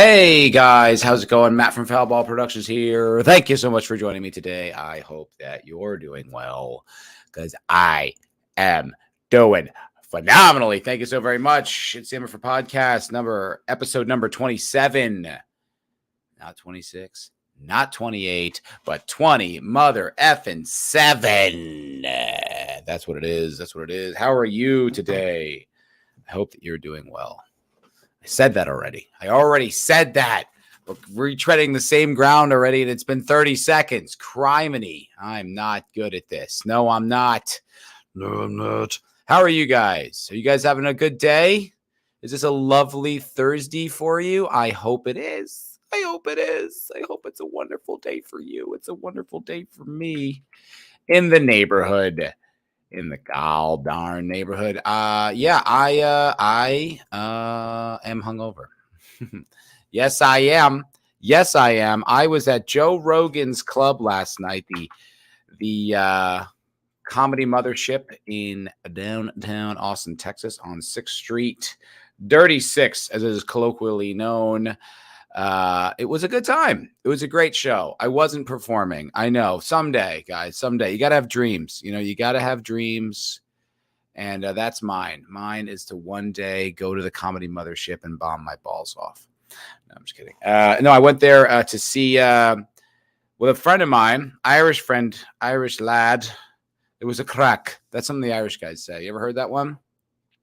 Hey guys, how's it going? Matt from Foul Ball Productions here. Thank you so much for joining me today. I hope that you're doing well because I am doing phenomenally. Thank you so very much. It's the MFer podcast episode number 27. Not 26, not 28, but 20 mother effing 7. That's what it is. That's what it is. How are you today? I hope that you're doing well. I said that already. I already said that. We're retreading the same ground already, and it's been 30 seconds. Criminy. I'm not good at this. No, I'm not. No, I'm not. How are you guys? Are you guys having a good day? Is this a lovely Thursday for you? I hope it is. I hope it is. I hope it's a wonderful day for you. It's a wonderful day for me in the neighborhood. In the gall darn neighborhood. I am hungover. Yes, I am. Yes, I am. I was at Joe Rogan's club last night, the comedy mothership in downtown Austin, Texas, on 6th Street, Dirty Six, as it is colloquially known. It was a good time. It was a great show. I wasn't performing. I know. Someday, guys, someday. You got to have dreams. You got to have dreams. And that's mine. Mine is to one day go to the comedy mothership and bomb my balls off. No, I'm just kidding. No, I went there to see with a friend of mine, Irish friend, Irish lad. It was a crack. That's something the Irish guys say. You ever heard that one?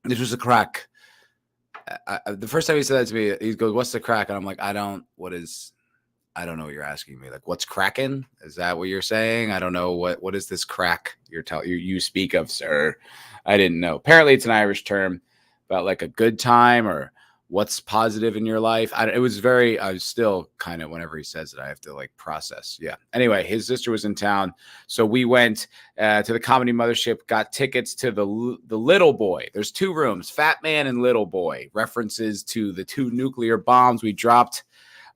This was a crack. The first time he said that to me, he goes, "What's the crack?" And I'm like, I don't know what you're asking me. Like, what's cracking? Is that what you're saying? I don't know. What is this crack you speak of, sir? I didn't know. Apparently it's an Irish term about like a good time or what's positive in your life. I was still kind of, whenever he says it, I have to like process. Yeah. Anyway, his sister was in town. So we went to the comedy mothership, got tickets to the Little Boy. There's 2 rooms, Fat Man and Little Boy, references to the 2 nuclear bombs we dropped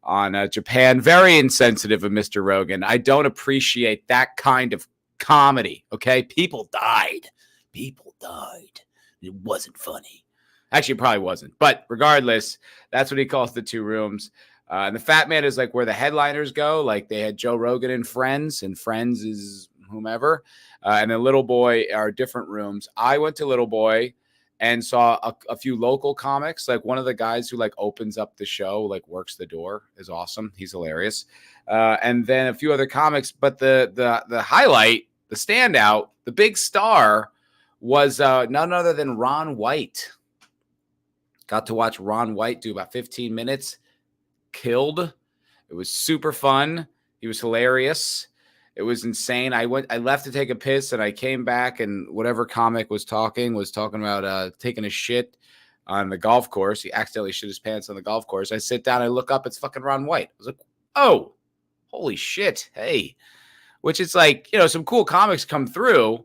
on Japan. Very insensitive of Mr. Rogan. I don't appreciate that kind of comedy. Okay. People died. It wasn't funny. Actually, it probably wasn't. But regardless, that's what he calls the 2 rooms. And the Fat Man is like where the headliners go. Like they had Joe Rogan and Friends is whomever. And then Little Boy are different rooms. I went to Little Boy and saw a few local comics. Like one of the guys who like opens up the show, like works the door, is awesome. He's hilarious. And then a few other comics. But the highlight, the standout, the big star was none other than Ron White. Got to watch Ron White do about 15 minutes. Killed. It was super fun. He was hilarious. It was insane. I left to take a piss and I came back and whatever comic was talking about taking a shit on the golf course. He accidentally shit his pants on the golf course. I sit down, I look up, it's fucking Ron White. I was like, oh, holy shit. Hey, which is like, some cool comics come through.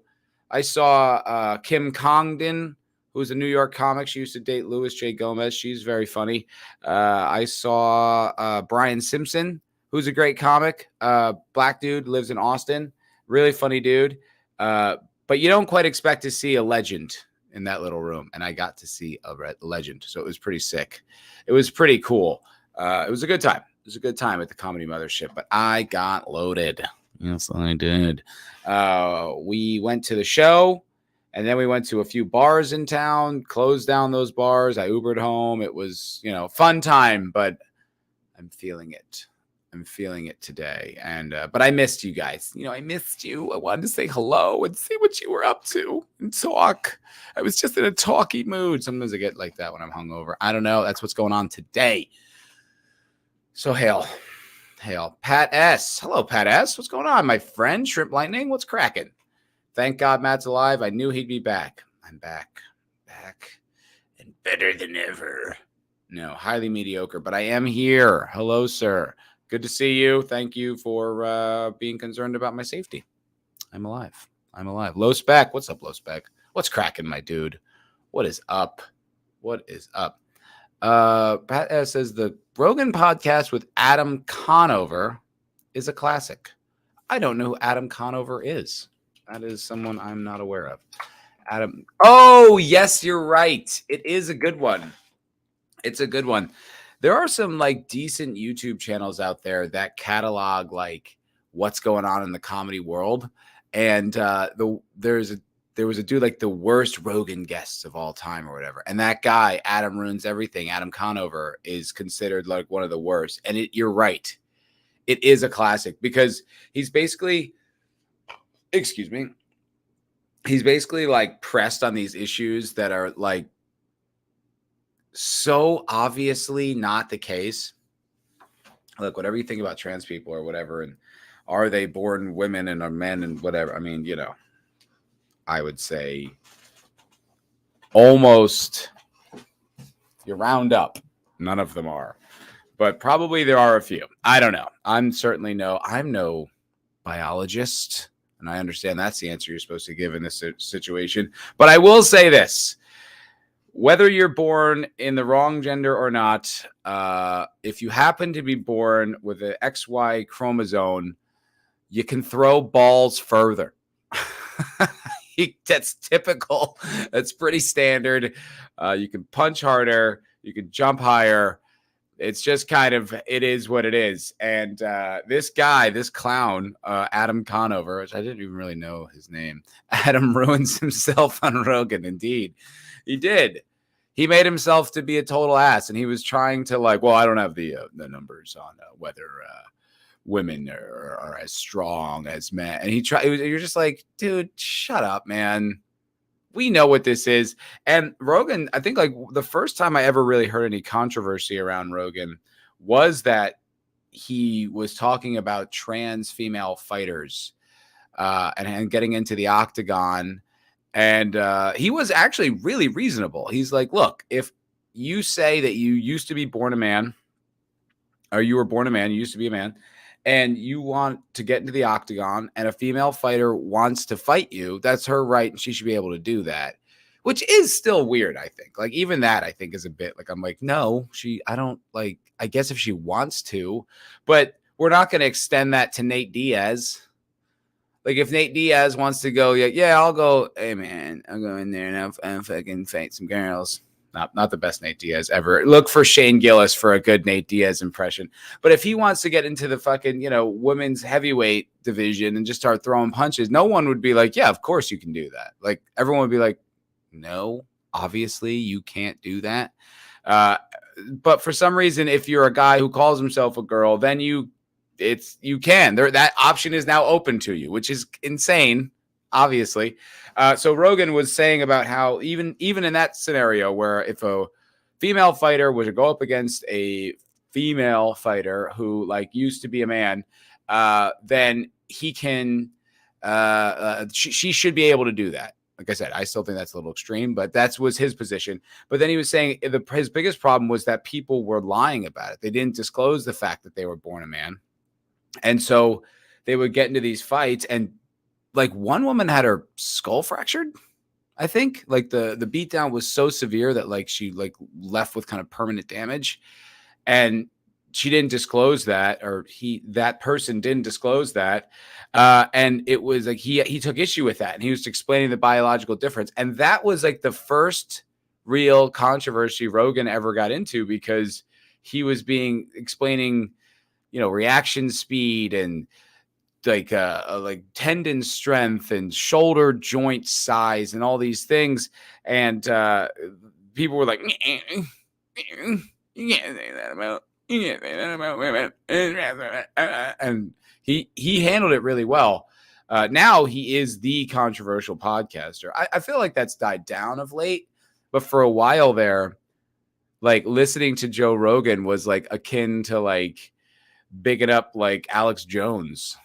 I saw Kim Congdon, who's a New York comic. She used to date Louis J. Gomez. She's very funny. I saw Brian Simpson, who's a great comic. Black dude, lives in Austin. Really funny dude. But you don't quite expect to see a legend in that little room. And I got to see a legend. So it was pretty sick. It was pretty cool. It was a good time. It was a good time at the comedy mothership. But I got loaded. Yes, I did. We went to the show. And then we went to a few bars in town, closed down those bars. I Ubered home. It was, fun time, but I'm feeling it. I'm feeling it today. And, but I missed you guys. I missed you. I wanted to say hello and see what you were up to and talk. I was just in a talky mood. Sometimes I get like that when I'm hungover. I don't know. That's what's going on today. So hail. Pat S. Hello, Pat S. What's going on, my friend? Shrimp Lightning. What's cracking? Thank God Matt's alive. I knew he'd be back. I'm back, and better than ever. No, highly mediocre, but I am here. Hello, sir. Good to see you. Thank you for being concerned about my safety. I'm alive. Low Spec. What's up, Low Spec? What's cracking, my dude? What is up? Pat S says the Rogan podcast with Adam Conover is a classic. I don't know who Adam Conover is. That is someone I'm not aware of. Adam. Oh, yes, you're right. It is a good one. It's a good one. there are some like decent YouTube channels out there that catalog like what's going on in the comedy world. And there was a dude like the worst Rogan guests of all time or whatever. And that guy, Adam Ruins Everything, Adam Conover, is considered like one of the worst. And you're right. It is a classic because he's basically, excuse me, he's basically like pressed on these issues that are like so obviously not the case. Look, whatever you think about trans people or whatever, and are they born women and are men and whatever, I mean, I would say almost you round up, none of them are, but probably there are a few. I don't know. I'm no biologist, and I understand that's the answer you're supposed to give in this situation. But I will say this. Whether you're born in the wrong gender or not, if you happen to be born with an XY chromosome, you can throw balls further. That's typical. That's pretty standard. You can punch harder. You can jump higher. It's just kind of, it is what it is. And this guy, this clown, Adam Conover, which I didn't even really know his name. Adam ruins himself on Rogan. Indeed, he did. He made himself to be a total ass. And he was trying to like, well, I don't have the numbers on whether women are as strong as men. And you're just like, dude, shut up, man. We know what this is. And Rogan, I think like the first time I ever really heard any controversy around Rogan was that he was talking about trans female fighters and getting into the octagon. And he was actually really reasonable. He's like, look, if you say that you used to be born a man, or you were born a man, you used to be a man, and you want to get into the octagon and a female fighter wants to fight you, that's her right. And she should be able to do that, which is still weird. I think like even that I think is a bit like, I'm like, no, I guess if she wants to, but we're not going to extend that to Nate Diaz. Like if Nate Diaz wants to go, yeah, I'll go. Hey man, I'll go in there and I'll fucking fight some girls. Not the best Nate Diaz ever. Look for Shane Gillis for a good Nate Diaz impression. But if he wants to get into the fucking, women's heavyweight division and just start throwing punches, no one would be like, yeah, of course you can do that. Like everyone would be like, no, obviously you can't do that. But for some reason, if you're a guy who calls himself a girl, then you can. That option is now open to you, which is insane. Obviously. So Rogan was saying about how even in that scenario where if a female fighter were to go up against a female fighter who like used to be a man, then he can, she should be able to do that. Like I said, I still think that's a little extreme, but that was his position. But then he was saying his biggest problem was that people were lying about it. They didn't disclose the fact that they were born a man. And so they would get into these fights and like one woman had her skull fractured. I think like the beatdown was so severe that like she like left with kind of permanent damage, and she didn't disclose that, or that person didn't disclose that. And it was like he took issue with that, and he was explaining the biological difference. And that was like the first real controversy Rogan ever got into, because he was explaining, reaction speed and like tendon strength and shoulder joint size and all these things. And people were like, and he handled it really well. Now he is the controversial podcaster. I feel like that's died down of late, but for a while there, like listening to Joe Rogan was like akin to like bigging up like Alex Jones.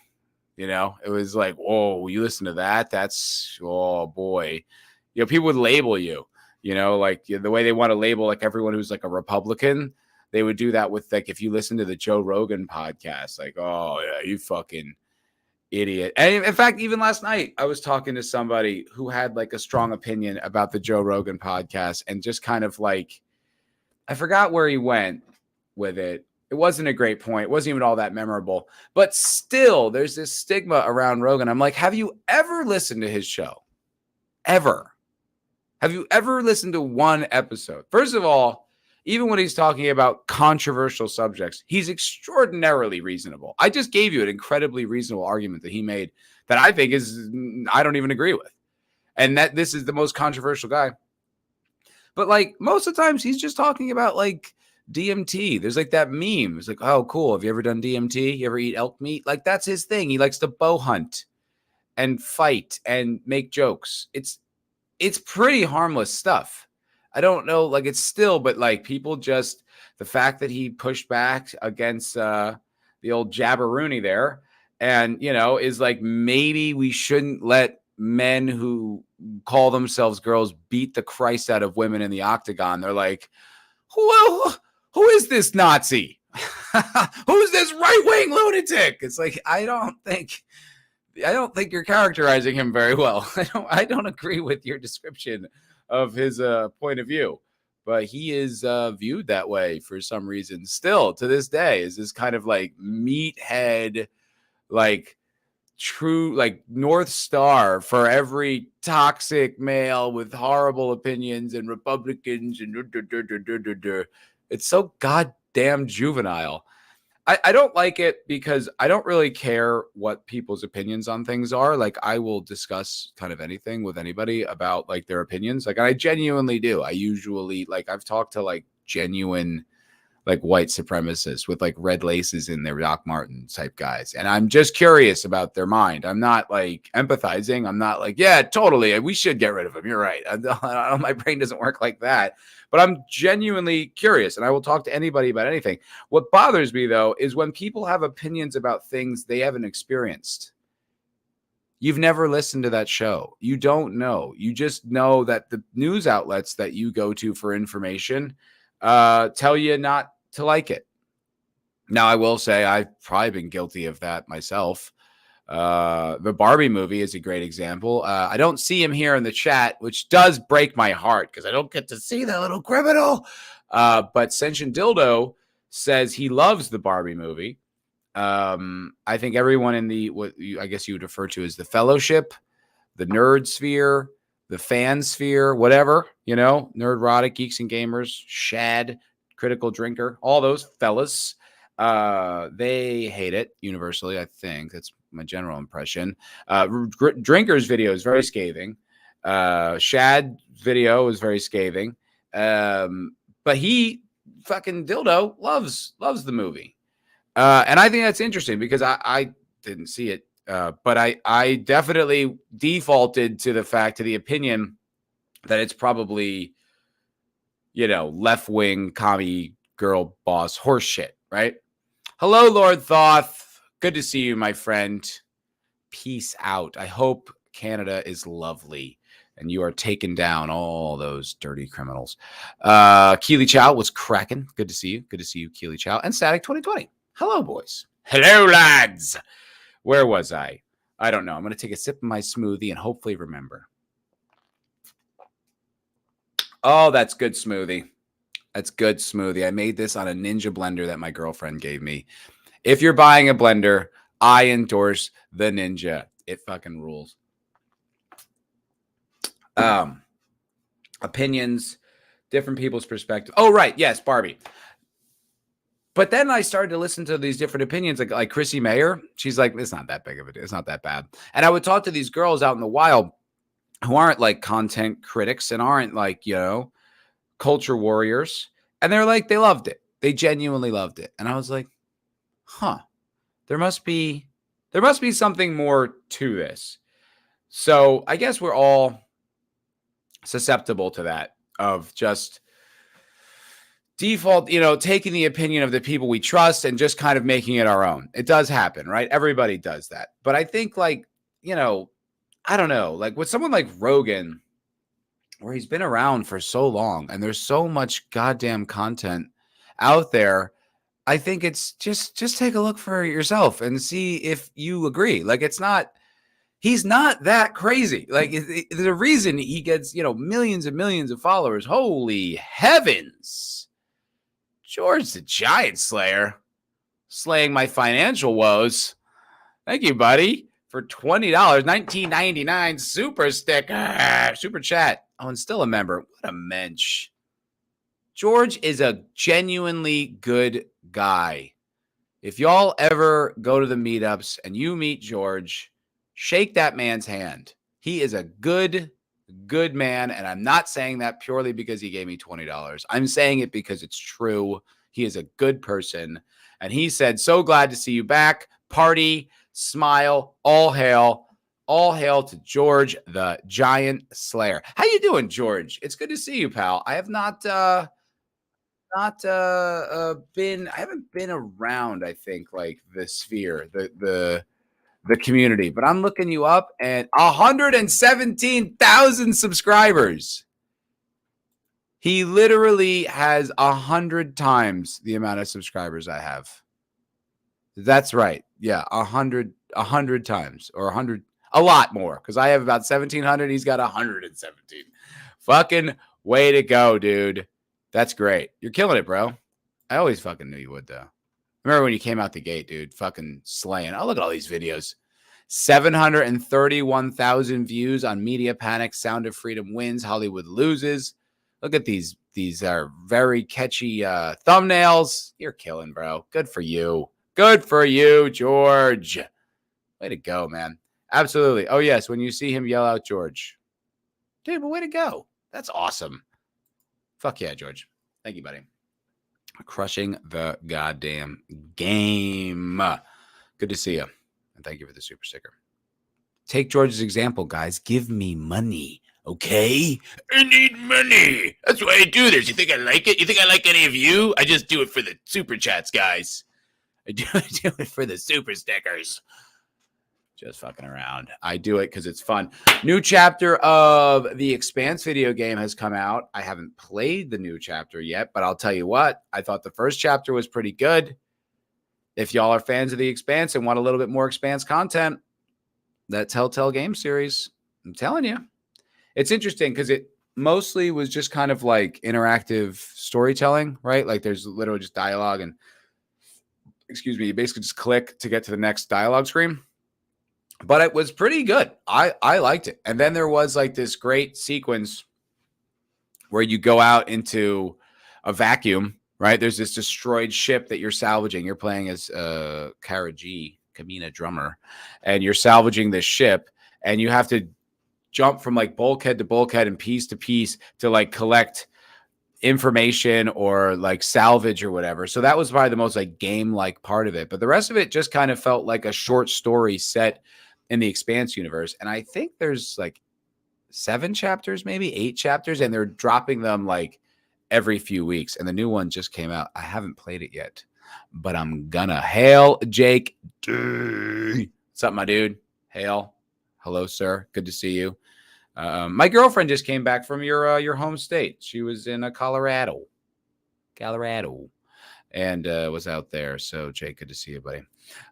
It was like, whoa, you listen to that? That's, oh boy. People would label you, like the way they want to label like everyone who's like a Republican. They would do that with like, if you listen to the Joe Rogan podcast, like, oh yeah, you fucking idiot. And in fact, even last night, I was talking to somebody who had like a strong opinion about the Joe Rogan podcast, and just kind of like, I forgot where he went with it. It wasn't a great point. It wasn't even all that memorable, but still there's this stigma around Rogan. I'm like, have you ever listened to his show? Ever? Have you ever listened to one episode? First of all, even when he's talking about controversial subjects, he's extraordinarily reasonable. I just gave you an incredibly reasonable argument that he made that I think I don't even agree with. And that this is the most controversial guy. But like most of the times he's just talking about like DMT. There's like that meme. It's like, oh, cool. Have you ever done DMT? You ever eat elk meat? Like that's his thing. He likes to bow hunt and fight and make jokes. It's pretty harmless stuff. I don't know, like it's still, but like people just the fact that he pushed back against the old jabberoonie there, and is like maybe we shouldn't let men who call themselves girls beat the Christ out of women in the octagon. They're like, who is this Nazi? Who's this right-wing lunatic? It's like I don't think you're characterizing him very well. I don't agree with your description of his point of view, but he is viewed that way for some reason. Still to this day, is this kind of like meathead, like true, like North Star for every toxic male with horrible opinions and Republicans and it's so goddamn juvenile. I don't like it because I don't really care what people's opinions on things are. Like I will discuss kind of anything with anybody about like their opinions. Like I genuinely do. I usually like I've talked to like genuine like white supremacists with like red laces in their Doc Marten type guys. And I'm just curious about their mind. I'm not like empathizing. I'm not like, yeah, totally. We should get rid of him. You're right. My brain doesn't work like that. But I'm genuinely curious, and I will talk to anybody about anything. What bothers me, though, is when people have opinions about things they haven't experienced. You've never listened to that show. You don't know. You just know that the news outlets that you go to for information tell you not to like it. Now, I will say I've probably been guilty of that myself. The Barbie movie is a great example. I don't see him here in the chat, which does break my heart because I don't get to see that little criminal. But Sentient Dildo says he loves the Barbie movie. I think everyone in I guess you would refer to as the fellowship, the nerd sphere, the fan sphere, whatever, nerdrotic, geeks and gamers, Shad, critical drinker, all those fellas. They hate it universally. I think that's my general impression. Drinker's video is very scathing. Shad video is very scathing. But he fucking Dildo loves the movie. And I think that's interesting because I didn't see it. But I definitely defaulted to the opinion that it's probably, left-wing commie girl boss horse shit, right? Hello, Lord Thoth. Good to see you, my friend. Peace out. I hope Canada is lovely and you are taking down all those dirty criminals. Keely Chow was cracking. Good to see you. Good to see you, Keely Chow. And Static 2020. Hello, boys. Hello, lads. Where was I? I don't know. I'm going to take a sip of my smoothie and hopefully remember. Oh, that's good smoothie. That's good smoothie. I made this on a Ninja blender that my girlfriend gave me. If you're buying a blender, I endorse the Ninja. It fucking rules. Opinions, different people's perspective. Oh, right. Yes, Barbie. But then I started to listen to these different opinions, like Chrissy Mayer. She's like, it's not that big of a deal. It's not that bad. And I would talk to these girls out in the wild who aren't like content critics and aren't like, culture warriors. And they're like, they loved it. They genuinely loved it. And I was like, there must be something more to this. So I guess we're all susceptible to that, of just default, taking the opinion of the people we trust and just kind of making it our own. It does happen, right? Everybody does that. But I think like, I don't know, like with someone like Rogan, where he's been around for so long and there's so much goddamn content out there, I think it's just take a look for yourself and see if you agree. Like he's not that crazy. Like there's a reason he gets, millions and millions of followers. Holy heavens. George the Giant Slayer slaying my financial woes. Thank you, buddy, for $20, $19.99 super sticker, super chat. Oh, and still a member. What a mensch. George is a genuinely good guy. If y'all ever go to the meetups and you meet George, shake that man's hand. He is a good man. And I'm not saying that purely because he gave me $20. I'm saying it because it's true. He is a good person. And he said, so glad to see you back. Party, smile, all hail. All hail to George, the Giant Slayer. How you doing, George? It's good to see you, pal. I have not I haven't been around, I think, like the sphere, the community, but I'm looking you up and 117,000 subscribers. He literally has 100 times the amount of subscribers I have. That's right. Yeah, 100 times, or 100, a lot more, because I have about 1,700. He's got 117. Fucking way to go, dude. That's great. You're killing it, bro. I always fucking knew you would, though. Remember when you came out the gate, dude? Fucking slaying. Oh, look at all these videos. 731,000 views on Media Panic. Sound of Freedom wins. Hollywood loses. Look at these. These are very catchy thumbnails. You're killing, bro. Good for you. Good for you, George. Way to go, man. Absolutely. Oh, yes. When you see him, yell out George. Dude, but way to go. That's awesome. Fuck yeah, George. Thank you, buddy. Crushing the goddamn game. Good to see you. And thank you for the super sticker. Take George's example, guys. Give me money, okay? I need money. That's why I do this. You think I like it? You think I like any of you? I just do it for the super chats, guys. I do it for the super stickers. Just fucking around. I do it because it's fun. New chapter of The Expanse video game has come out. I haven't played the new chapter yet, but I'll tell you what. I thought the first chapter was pretty good. If y'all are fans of The Expanse and want a little bit more Expanse content, that Telltale game series, I'm telling you. It's interesting because it mostly was just kind of like interactive storytelling, right? Like there's literally just dialogue and, excuse me, you basically just click to get to the next dialogue screen. But it was pretty good. I liked it. And then there was like this great sequence where you go out into a vacuum, right? There's this destroyed ship that you're salvaging. You're playing as Kamina Drummer, and you're salvaging this ship, and you have to jump from like bulkhead to bulkhead and piece to piece to like collect information or like salvage or whatever. So that was probably the most like game-like part of it. But the rest of it just kind of felt like a short story set in the Expanse universe. And I think there's like 7 chapters, maybe 8 chapters, and they're dropping them like every few weeks. And the new one just came out. I haven't played it yet, but I'm gonna. Hail, Jake. What's up, my dude? Hail. Hello, sir. Good to see you. My girlfriend just came back from your home state. She was in Colorado, and was out there. So, Jake, good to see you, buddy.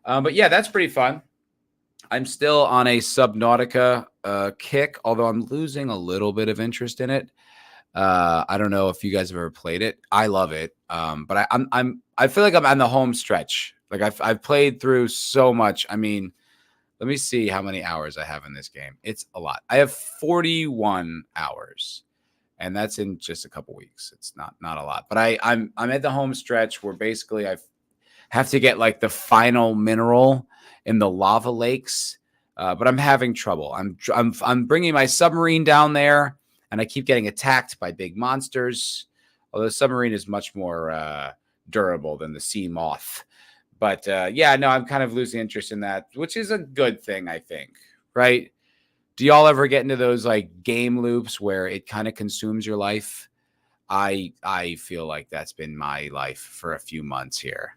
But yeah, that's pretty fun. I'm still on a Subnautica kick, although I'm losing a little bit of interest in it. I don't know if you guys have ever played it. I love it, but I feel like I'm on the home stretch. Like I've played through so much. I mean, let me see how many hours I have in this game. It's a lot. I have 41 hours, and that's in just a couple weeks. It's not a lot, but I'm at the home stretch where basically I have to get like the final mineral in the lava lakes, but I'm having trouble. I'm bringing my submarine down there, and I keep getting attacked by big monsters. Although the submarine is much more durable than the sea moth. But yeah, no, I'm kind of losing interest in that, which is a good thing, I think, right? Do y'all ever get into those like game loops where it kind of consumes your life? I feel like that's been my life for a few months here.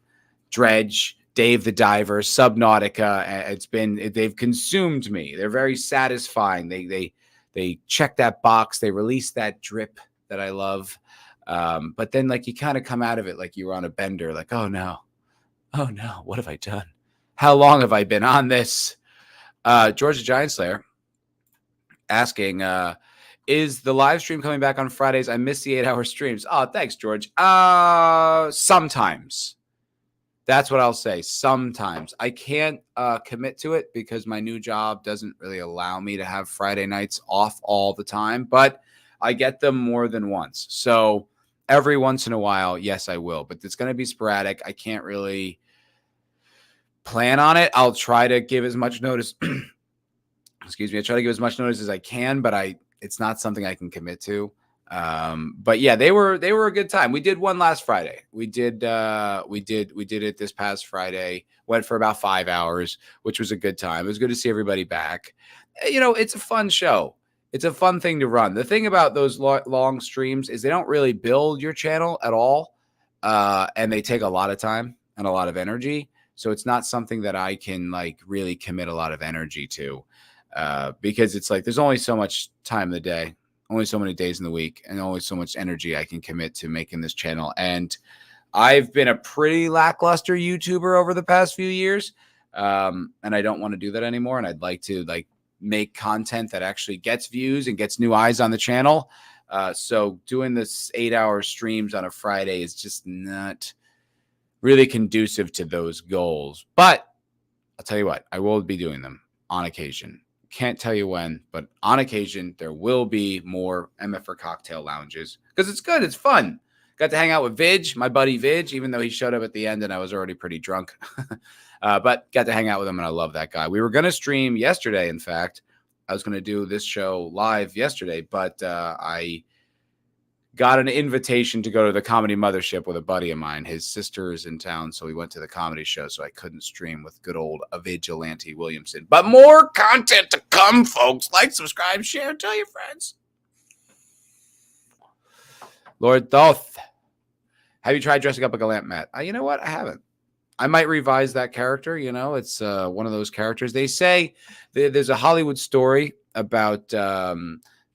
Dredge, Dave the Diver, Subnautica, they've consumed me. They're very satisfying. They check that box. They release that drip that I love. But then like you kind of come out of it like you were on a bender, like, oh no, what have I done? How long have I been on this? George the Giant Slayer asking, is the live stream coming back on Fridays? I miss the 8-hour streams. Oh, thanks, George. Sometimes. That's what I'll say. Sometimes. I can't commit to it because my new job doesn't really allow me to have Friday nights off all the time, but I get them more than once. So every once in a while, yes, I will, but it's going to be sporadic. I can't really plan on it. I'll try to give as much notice. Excuse me. I try to give as much notice as I can, but it's not something I can commit to. But yeah, they were a good time. We did one last Friday. We did it this past Friday. Went for about 5 hours, which was a good time. It was good to see everybody back. It's a fun show. It's a fun thing to run. The thing about those long streams is they don't really build your channel at all. And they take a lot of time and a lot of energy. So it's not something that I can like really commit a lot of energy to, because it's like, there's only so much time in the day, only so many days in the week, and only so much energy I can commit to making this channel. And I've been a pretty lackluster YouTuber over the past few years. And I don't want to do that anymore. And I'd like to make content that actually gets views and gets new eyes on the channel. So doing this 8-hour streams on a Friday is just not really conducive to those goals. But I'll tell you what, I will be doing them on occasion. Can't tell you when, but on occasion, there will be more MFer cocktail lounges because it's good. It's fun. Got to hang out with Vidge, my buddy Vidge, even though he showed up at the end and I was already pretty drunk. But got to hang out with him, and I love that guy. We were going to stream yesterday, in fact. I was going to do this show live yesterday, but I got an invitation to go to the Comedy Mothership with a buddy of mine. His sister is in town, so we went to the comedy show, so I couldn't stream with good old Vigilante Williamson. But more content to come, folks. Like, subscribe, share, tell your friends. Lord Thoth, have you tried dressing up like a lamp, Matt? You know what? I haven't. I might revise that character. It's one of those characters. They say there's a Hollywood story about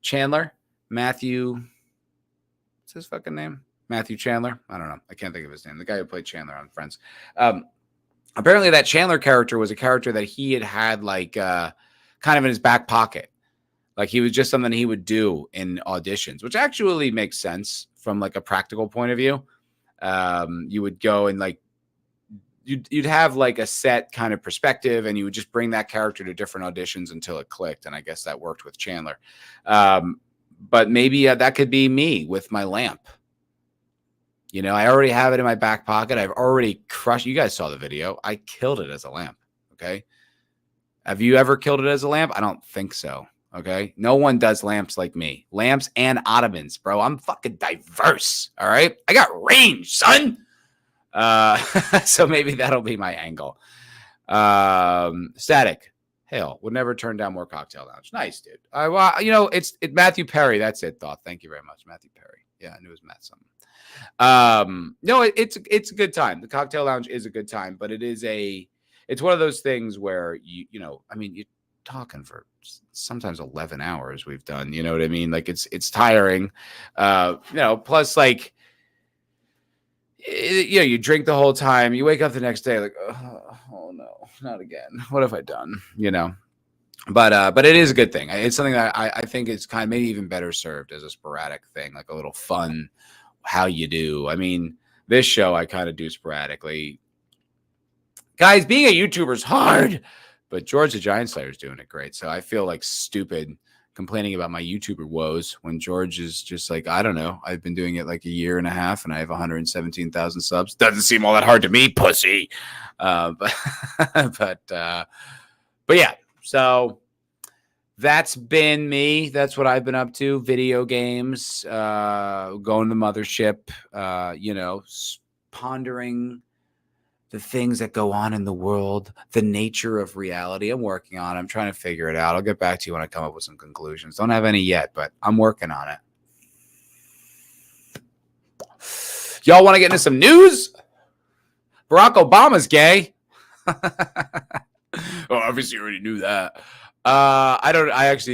Chandler, Matthew. What's his fucking name? Matthew Chandler? I don't know. I can't think of his name. The guy who played Chandler on Friends. Apparently that Chandler character was a character that he had kind of in his back pocket. Like he was just something he would do in auditions, which actually makes sense from like a practical point of view. You would go and you'd have like a set kind of perspective, and you would just bring that character to different auditions until it clicked. And I guess that worked with Chandler. But maybe that could be me with my lamp. I already have it in my back pocket. I've already crushed. You guys saw the video. I killed it as a lamp. Okay. Have you ever killed it as a lamp? I don't think so. Okay. No one does lamps like me. Lamps and ottomans, bro. I'm fucking diverse. All right. I got range, son. So maybe that'll be my angle. Static. Hell, would never turn down more cocktail lounge. Nice, dude. It's Matthew Perry. That's it, Thoth. Thank you very much, Matthew Perry. Yeah, I knew it was Matt something. No, it's a good time. The cocktail lounge is a good time, but it's one of those things where you're talking for sometimes 11 hours we've done. You know what I mean? Like it's tiring. Plus like you drink the whole time. You wake up the next day like, oh no, not again. What have I done? But it is a good thing. It's something that I think is kind of maybe even better served as a sporadic thing, like a little fun. How you do? I mean, this show I kind of do sporadically. Guys, being a YouTuber is hard, but George the Giant Slayer is doing it great. So I feel like stupid complaining about my YouTuber woes when George is just like, I don't know. I've been doing it like a year and a half and I have 117,000 subs. Doesn't seem all that hard to me, pussy. But yeah, so that's been me. That's what I've been up to. Video games, going to the mothership, pondering the things that go on in the world, the nature of reality. I'm working on it. I'm trying to figure it out. I'll get back to you when I come up with some conclusions. Don't have any yet, but I'm working on it. Y'all want to get into some news? Barack Obama's gay. Obviously you already knew that.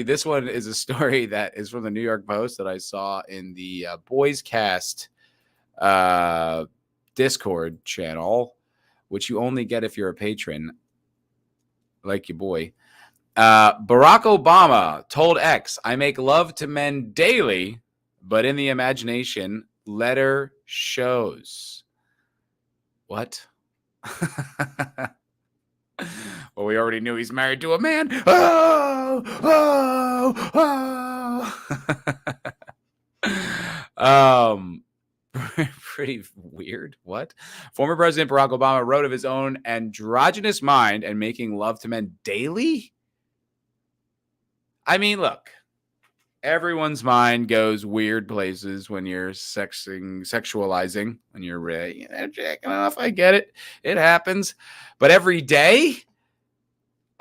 This one is a story that is from the New York Post that I saw in the Boys Cast Discord channel, which you only get if you're a patron, like your boy. Barack Obama told X, I make love to men daily, but in the imagination, letter shows. What? Well, we already knew he's married to a man. Oh, oh, oh. pretty weird. What? Former President Barack Obama wrote of his own androgynous mind and making love to men daily. I mean, look, everyone's mind goes weird places when you're sexualizing, when you're jacking off. I get it. It happens. But every day,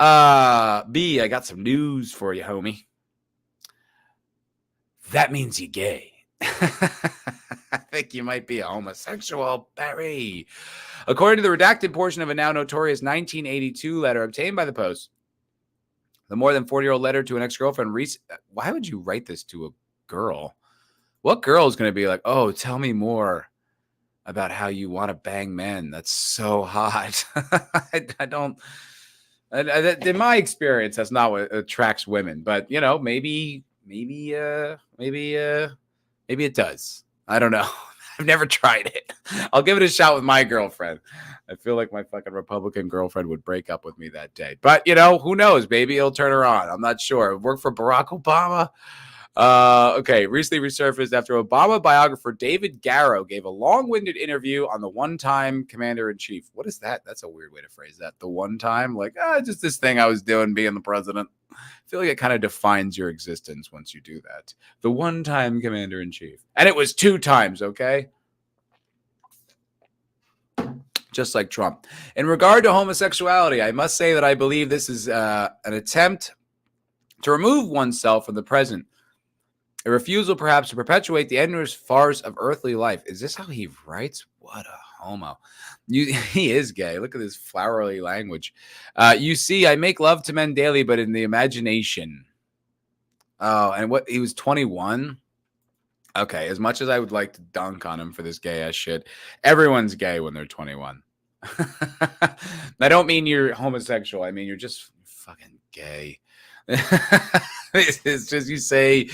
B, I got some news for you, homie. That means you're gay. I think you might be a homosexual, Barry. According to the redacted portion of a now notorious 1982 letter obtained by the Post, the more than 40-year-old letter to an ex-girlfriend. Why would you write this to a girl? What girl is going to be like, oh, tell me more about how you want to bang men? That's so hot. I don't. In my experience, that's not what attracts women. But maybe it does. I don't know. I've never tried it. I'll give it a shot with my girlfriend. I feel like my fucking Republican girlfriend would break up with me that day. But, who knows? Maybe he'll turn her on. I'm not sure. It worked for Barack Obama. Okay, recently resurfaced after Obama biographer David Garrow gave a long-winded interview on the one-time commander-in-chief. What is that? That's a weird way to phrase that. The one-time? Like, just this thing I was doing being the president. I feel like it kind of defines your existence once you do that. The one-time commander-in-chief. And it was 2 times, okay? Just like Trump. In regard to homosexuality, I must say that I believe this is an attempt to remove oneself from the present. A refusal, perhaps, to perpetuate the endless farce of earthly life. Is this how he writes? What a homo. He is gay. Look at this flowery language. You see, I make love to men daily, but in the imagination. Oh, and what? He was 21? Okay, as much as I would like to dunk on him for this gay ass shit, everyone's gay when they're 21. I don't mean you're homosexual. I mean you're just fucking gay. It's just you say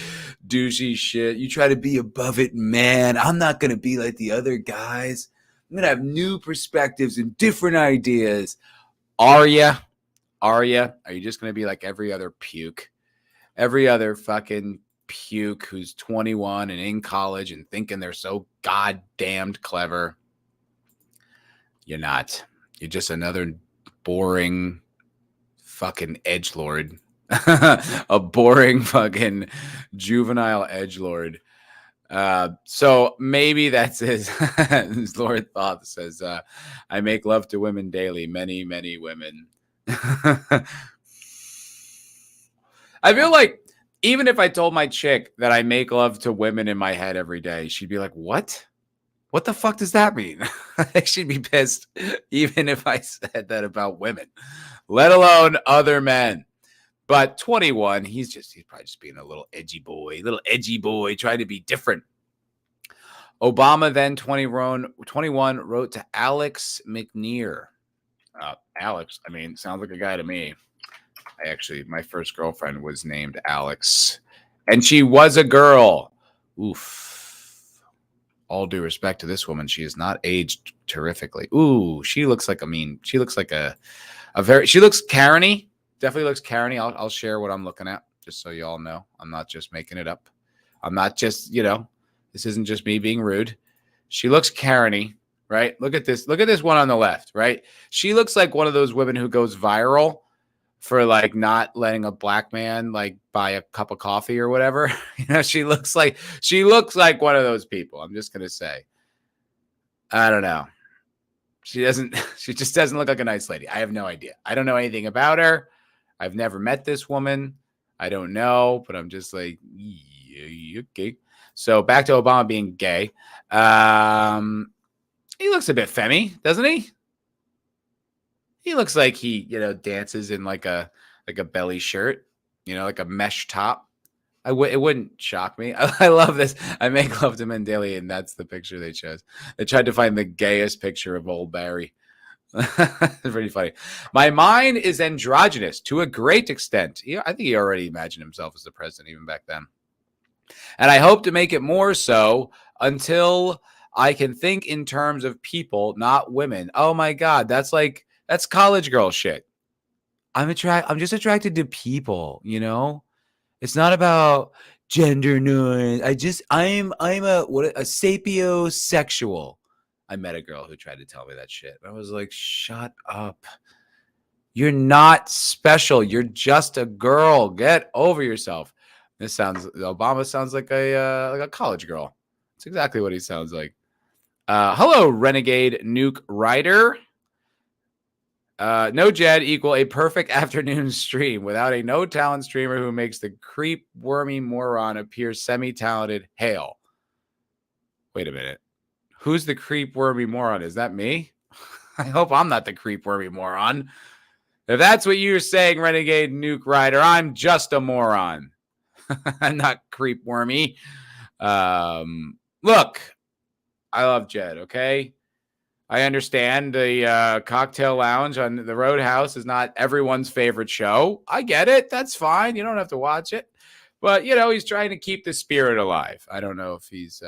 douchey shit. You try to be above it, man. I'm not going to be like the other guys. I'm going to have new perspectives and different ideas. Are you? Are you just going to be like every other puke? Every other fucking puke who's 21 and in college and thinking they're so goddamned clever. You're not. You're just another boring fucking edgelord. A boring fucking juvenile edgelord. So maybe that's his Lord thought that says, I make love to women daily, many, many women. I feel like even if I told my chick that I make love to women in my head every day, she'd be like, what? What the fuck does that mean? I think she'd be pissed even if I said that about women, let alone other men. But 21, he's probably just being a little edgy boy, trying to be different. Obama, then 21, wrote to Alex McNear. Alex, I mean, sounds like a guy to me. My first girlfriend was named Alex, and she was a girl. Oof. All due respect to this woman, she is not aged terrifically. Ooh, she looks like she looks Karen-y. Definitely looks Karen-y. I'll share what I'm looking at, just so you all know. I'm not just making it up. I'm not just, this isn't just me being rude. She looks Karen-y, right? Look at this. Look at this one on the left, right? She looks like one of those women who goes viral for like not letting a black man like buy a cup of coffee or whatever. She looks like one of those people. I'm just going to say, I don't know. She just doesn't look like a nice lady. I have no idea. I don't know anything about her. I've never met this woman. I don't know, but I'm just like, yeah, okay. So back to Obama being gay. He looks a bit femmy, doesn't he? He looks like he, dances in like a belly shirt, like a mesh top. It wouldn't shock me. I love this. I make love to men daily, and that's the picture they chose. They tried to find the gayest picture of old Barry. It's pretty funny. My mind is androgynous to a great extent. I think he already imagined himself as the president even back then. And I hope to make it more so until I can think in terms of people, not women. Oh my God, that's college girl shit. I'm just attracted to people, It's not about gender norm. I'm a sapiosexual. I met a girl who tried to tell me that shit. I was like, shut up. You're not special. You're just a girl. Get over yourself. Obama sounds like a college girl. That's exactly what he sounds like. Hello, Renegade Nuke Rider. No Jed equal a perfect afternoon stream without a no talent streamer who makes the creep wormy moron appear semi-talented. Hail. Wait a minute. Who's the creep wormy moron? Is that me? I hope I'm not the creep wormy moron. If that's what you're saying, Renegade Nuke Rider, I'm just a moron. I'm not creep wormy. Look, I love Jed, okay? I understand the cocktail lounge on the Roadhouse is not everyone's favorite show. I get it. That's fine. You don't have to watch it. But, he's trying to keep the spirit alive. I don't know if he's,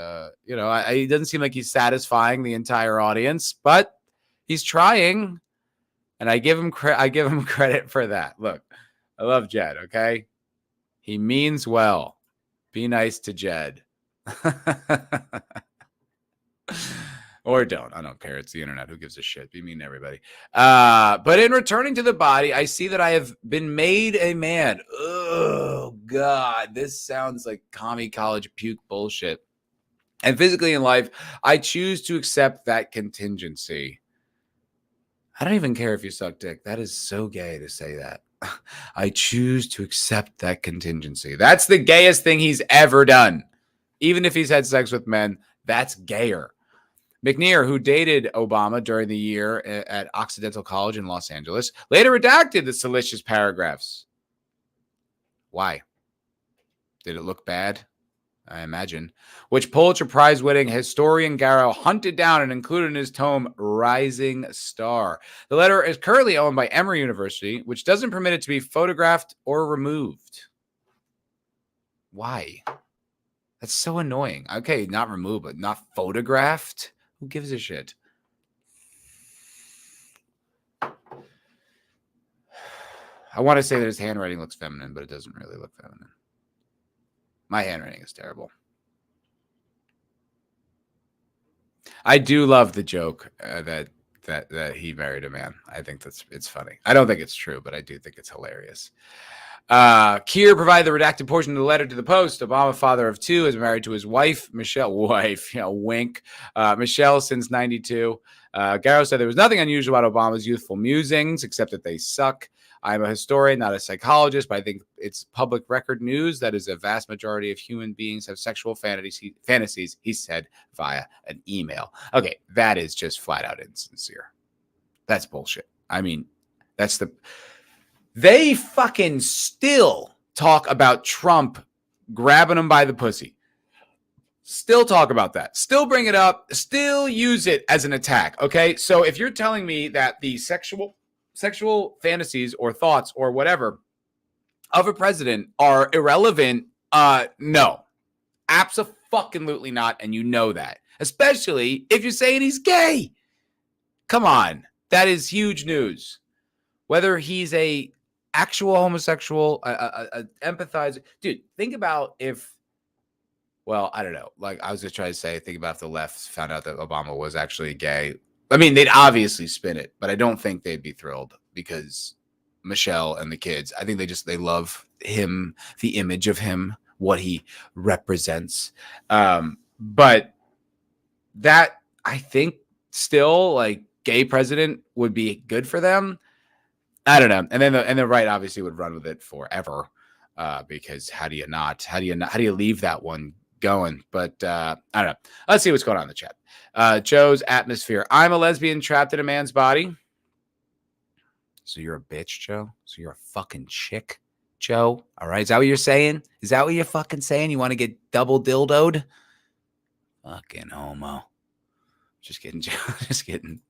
he doesn't seem like he's satisfying the entire audience, but he's trying. And I give him credit for that. Look, I love Jed, okay? He means well. Be nice to Jed. Or don't. I don't care. It's the internet. Who gives a shit? Be mean to everybody. But in returning to the body, I see that I have been made a man. Oh, God. This sounds like commie college puke bullshit. And physically in life, I choose to accept that contingency. I don't even care if you suck dick. That is so gay to say that. I choose to accept that contingency. That's the gayest thing he's ever done. Even if he's had sex with men, that's gayer. McNear, who dated Obama during the year at Occidental College in Los Angeles, later redacted the salacious paragraphs. Why? Did it look bad? I imagine. Which Pulitzer Prize-winning historian Garrow hunted down and included in his tome Rising Star. The letter is currently owned by Emory University, which doesn't permit it to be photographed or removed. Why? That's so annoying. Okay, not removed, but not photographed? Who gives a shit? I want to say that his handwriting looks feminine, but it doesn't really look feminine. My handwriting is terrible. I do love the joke that he married a man. I think it's funny. I don't think it's true, but I do think it's hilarious. Keir provided the redacted portion of the letter to the Post. Obama, father of two, is married to his wife, Michelle. Wink. Michelle since 92. Garrow said there was nothing unusual about Obama's youthful musings, except that they suck. I'm a historian, not a psychologist, but I think it's public record news that is a vast majority of human beings have sexual fantasies, he said via an email. Okay, that is just flat out insincere. That's bullshit. I mean, they fucking still talk about Trump grabbing them by the pussy. Still talk about that. Still bring it up. Still use it as an attack. Okay, so if you're telling me that the sexual fantasies or thoughts or whatever of a president are irrelevant, no, absolutely not, and you know that, especially if you're saying he's gay. Come on, that is huge news. Whether he's a actual homosexual, empathizer, dude, think about if. Well, I don't know. Like I was just trying to say, think about if the left found out that Obama was actually gay. I mean, they'd obviously spin it, but I don't think they'd be thrilled because Michelle and the kids, I think they love him, the image of him, what he represents. But that I think still like gay president would be good for them. I don't know. And then the right obviously would run with it forever because how do you leave that one going? But I don't know. Let's see what's going on in the chat. Joe's atmosphere. I'm a lesbian trapped in a man's body. So you're a bitch, Joe? So you're a fucking chick, Joe? All right. Is that what you're saying? Is that what you're fucking saying? You want to get double dildoed? Fucking homo. Just kidding, Joe. Just kidding.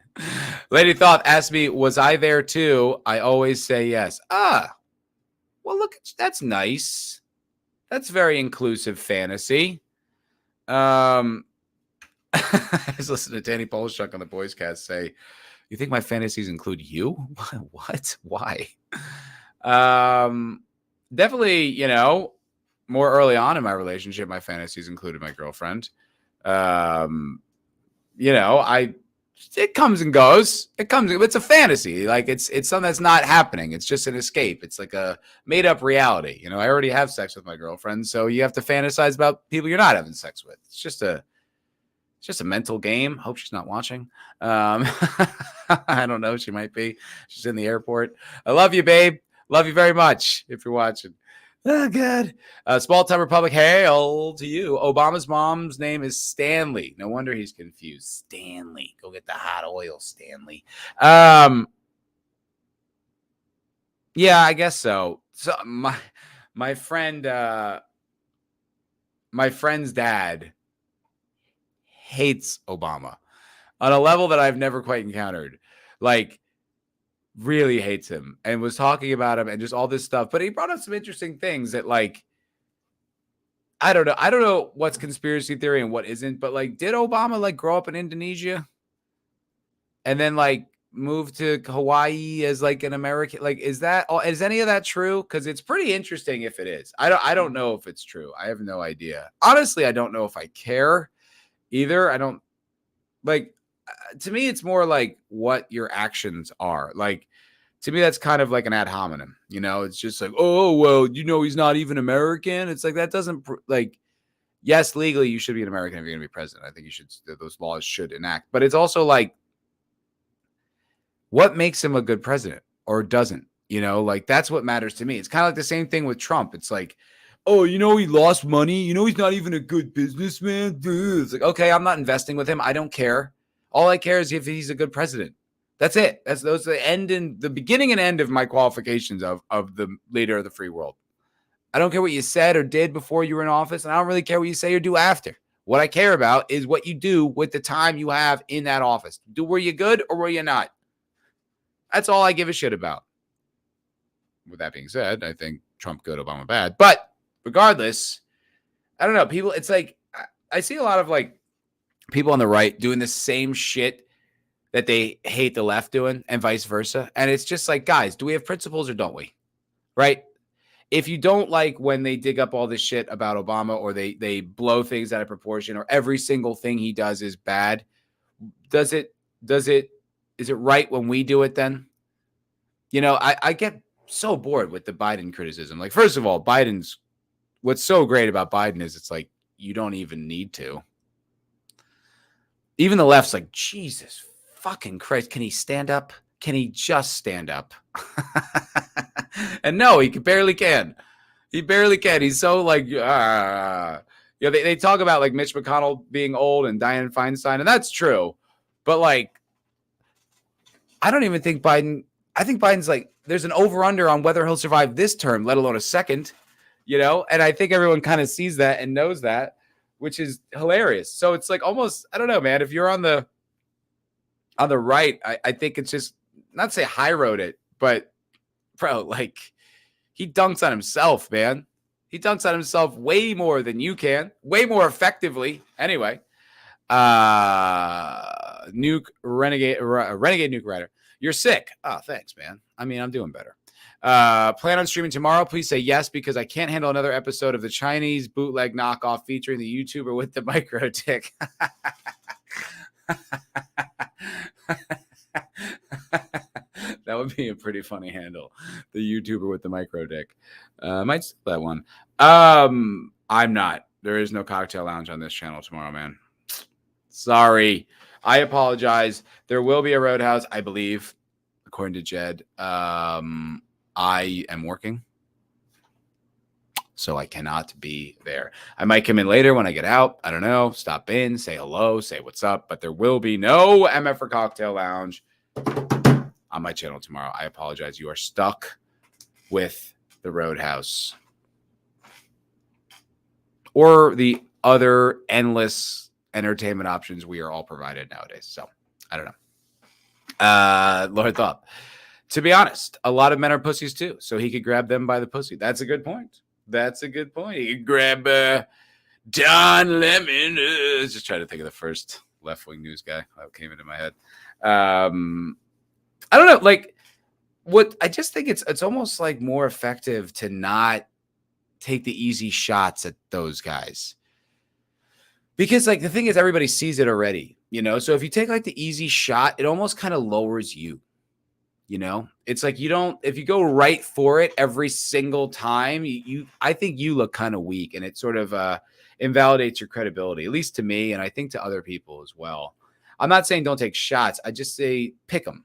Lady Thoth asked me, was I there too? I always say yes. Well, look, that's nice. That's very inclusive fantasy. I was listening to Danny Polishchuk on the Boys Cast say, you think my fantasies include you? What? Why? Definitely, more early on in my relationship, my fantasies included my girlfriend. You know, it comes and goes. It's a fantasy. Like it's something that's not happening. It's just an escape. It's like a made up reality. You know, I already have sex with my girlfriend, so you have to fantasize about people you're not having sex with. It's just a mental game. Hope she's not watching. I don't know. She might be. She's in the airport. I love you, babe. Love you very much if you're watching. Oh, God. Small Town Republic, hail to you. Obama's mom's name is Stanley. No wonder he's confused. Stanley. Go get the hot oil, Stanley. Yeah, I guess so. So my friend's dad hates Obama on a level that I've never quite encountered. Like, really hates him and was talking about him and just all this stuff. But he brought up some interesting things that, like, I don't know what's conspiracy theory and what isn't, but like, did Obama like grow up in Indonesia and then like move to Hawaii as like an American? Like, is any of that true? Because it's pretty interesting if it is. I don't know if it's true. I have no idea. Honestly, I don't know if I care either. I don't like, to me, it's more like what your actions are. Like, to me, that's kind of like an ad hominem, you know, it's just like, oh, well, you know, he's not even American. It's like, that doesn't like, yes, legally you should be an American if you're going to be president. I think those laws should enact, but it's also like, what makes him a good president or doesn't, you know, like that's what matters to me. It's kind of like the same thing with Trump. It's like, oh, you know, he lost money. You know, he's not even a good businessman. It's like, okay, I'm not investing with him. I don't care. All I care is if he's a good president. That's it. Those are the end and the beginning and end of my qualifications of the leader of the free world. I don't care what you said or did before you were in office, and I don't really care what you say or do after. What I care about is what you do with the time you have in that office. Were you good or were you not? That's all I give a shit about. With that being said, I think Trump good, Obama bad. But regardless, I don't know. People, it's like, I see a lot of like people on the right doing the same shit that they hate the left doing and vice versa. And it's just like, guys, do we have principles or don't we? Right? If you don't like when they dig up all this shit about Obama or they blow things out of proportion or every single thing he does is bad, is it right when we do it then? You know, I get so bored with the Biden criticism. Like, first of all, what's so great about Biden is it's like, you don't even need to. Even the left's like, Jesus fucking Christ, can he stand up? Can he just stand up? And no, he barely can. He barely can. He's so like, you know, they talk about like Mitch McConnell being old and Dianne Feinstein, and that's true. But like, I don't even think I think Biden's like, there's an over-under on whether he'll survive this term, let alone a second, you know? And I think everyone kind of sees that and knows that, which is hilarious. So it's like almost, I don't know, man, if you're on the right, I think it's just, not to say high road it, but bro, like, he dunks on himself, man. He dunks on himself way more than you can, way more effectively. Anyway, renegade nuke rider. You're sick. Oh, thanks, man. I mean, I'm doing better. Plan on streaming tomorrow. Please say yes, because I can't handle another episode of the Chinese bootleg knockoff featuring the YouTuber with the micro dick. That would be a pretty funny handle. The YouTuber with the micro dick. Might steal that one. I'm not. There is no cocktail lounge on this channel tomorrow, man. Sorry. I apologize. There will be a Roadhouse, I believe, according to Jed. I am working, so I cannot be there. I might come in later when I get out. I don't know. Stop in, say hello, say what's up. But there will be no MFer Cocktail Lounge on my channel tomorrow. I apologize. You are stuck with the Roadhouse or the other endless entertainment options we are all provided nowadays. So I don't know. Lord Thought. To be honest, a lot of men are pussies too. So he could grab them by the pussy. That's a good point. That's a good point. He could grab Don Lemon. Just trying to think of the first left-wing news guy that came into my head. I don't know. Like, what I just think it's almost like more effective to not take the easy shots at those guys. Because like the thing is, everybody sees it already, so if you take like the easy shot, it almost kind of lowers you. It's like if you go right for it every single time, I think you look kind of weak, and it sort of invalidates your credibility, at least to me, and I think to other people as well. I'm not saying don't take shots. I just say pick them,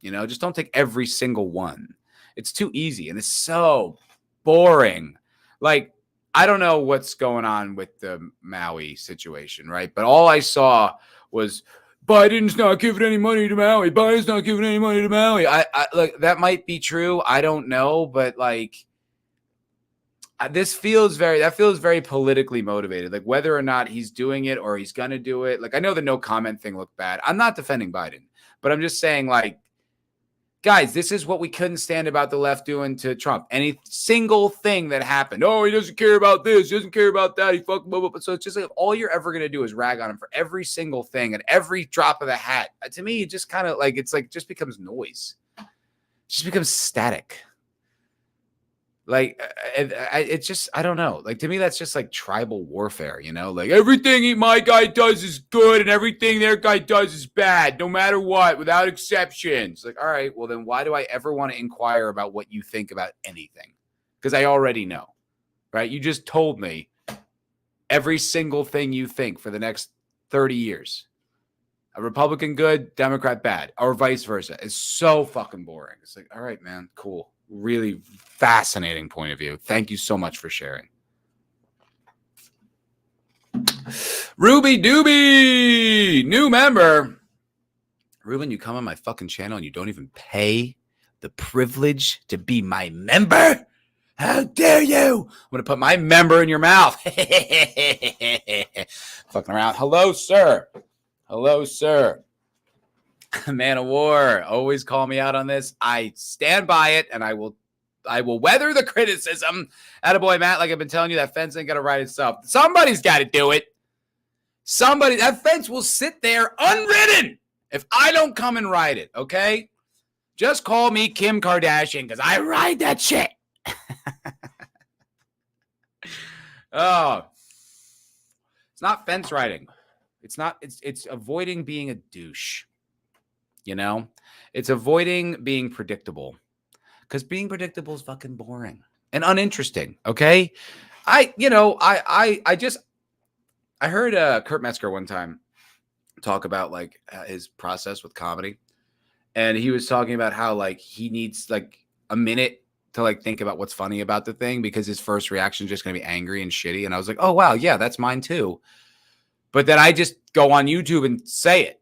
just don't take every single one. It's too easy, and it's so boring. Like, I don't know what's going on with the Maui situation, right? But all I saw was Biden's not giving any money to Maui. Biden's not giving any money to Maui. I like, that might be true. I don't know, but like, that feels very politically motivated. Like, whether or not he's doing it or he's gonna do it. Like, I know the no comment thing looked bad. I'm not defending Biden, but I'm just saying, like, guys, this is what we couldn't stand about the left doing to Trump. Any single thing that happened. Oh, he doesn't care about this. He doesn't care about that. He fucking blah, blah, blah. So it's just like all you're ever going to do is rag on him for every single thing and every drop of the hat. To me, it just kind of like, it's like just becomes noise. It just becomes static. Like, it's just, I don't know. Like, to me, that's just like tribal warfare, like everything my guy does is good and everything their guy does is bad, no matter what, without exceptions. Like, all right, well, then why do I ever want to inquire about what you think about anything? Because I already know, right? You just told me every single thing you think for the next 30 years. A Republican good, Democrat bad, or vice versa. It's so fucking boring. It's like, all right, man, cool. Really fascinating point of view. Thank you so much for sharing. Ruby Doobie, new member. Ruben, you come on my fucking channel and you don't even pay the privilege to be my member? How dare you? I'm going to put my member in your mouth. Fucking around. Hello, sir. Hello, sir. Man of war. Always call me out on this. I stand by it, and I will weather the criticism. Attaboy, Matt, like I've been telling you, that fence ain't got to write itself. Somebody's got to do it. That fence will sit there unwritten if I don't come and write it, okay? Just call me Kim Kardashian because I ride that shit. Oh, it's not fence riding. It's avoiding being a douche. It's avoiding being predictable, because being predictable is fucking boring and uninteresting. Okay. I heard Kurt Metzger one time talk about like his process with comedy. And he was talking about how like he needs like a minute to like think about what's funny about the thing, because his first reaction is just going to be angry and shitty. And I was like, oh, wow. Yeah, that's mine too. But then I just go on YouTube and say it.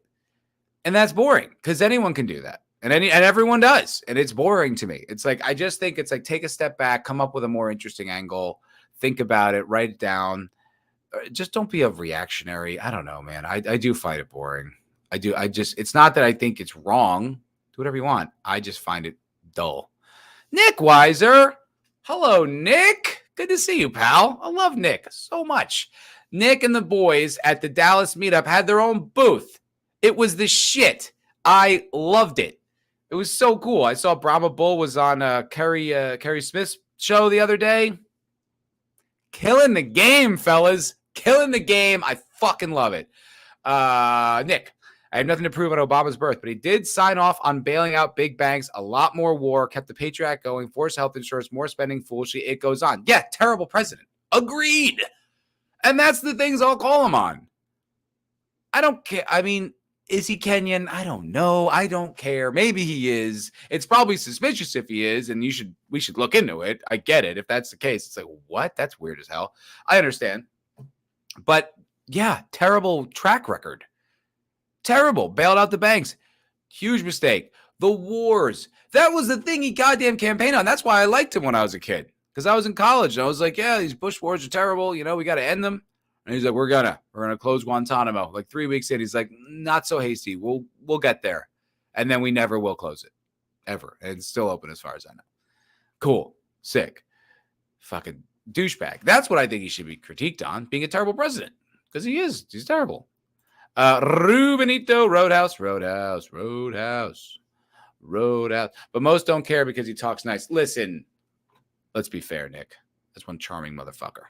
And that's boring, because anyone can do that. And everyone does. And it's boring to me. It's like, I just think it's like, take a step back, come up with a more interesting angle, think about it, write it down. Just don't be a reactionary. I don't know, man. I do find it boring. I do. It's not that I think it's wrong. Do whatever you want. I just find it dull. Nick Weiser. Hello, Nick. Good to see you, pal. I love Nick so much. Nick and the boys at the Dallas meetup had their own booth. It was the shit. I loved it. It was so cool. I saw Brahma Bull was on Kerry Smith's show the other day. Killing the game, fellas. Killing the game. I fucking love it. Nick, I have nothing to prove on Obama's birth, but he did sign off on bailing out big banks, a lot more war, kept the Patriot Act going, forced health insurance, more spending foolishly. It goes on. Yeah, terrible president. Agreed. And that's the things I'll call him on. I don't care. I mean, is he Kenyan? I don't know. I don't care. Maybe he is. It's probably suspicious if he is, and we should look into it. I get it. If that's the case, it's like, what? That's weird as hell. I understand. But yeah, terrible track record. Terrible. Bailed out the banks. Huge mistake. The wars. That was the thing he goddamn campaigned on. That's why I liked him when I was a kid. Because I was in college and I was like, yeah, these Bush wars are terrible. We got to end them. And he's like, we're gonna close Guantanamo. Like 3 weeks in, he's like, not so hasty. We'll get there. And then we never will close it. Ever. And it's still open as far as I know. Cool. Sick. Fucking douchebag. That's what I think he should be critiqued on, being a terrible president. Because he is. He's terrible. Rubenito, Roadhouse. But most don't care because he talks nice. Listen, let's be fair, Nick. That's one charming motherfucker.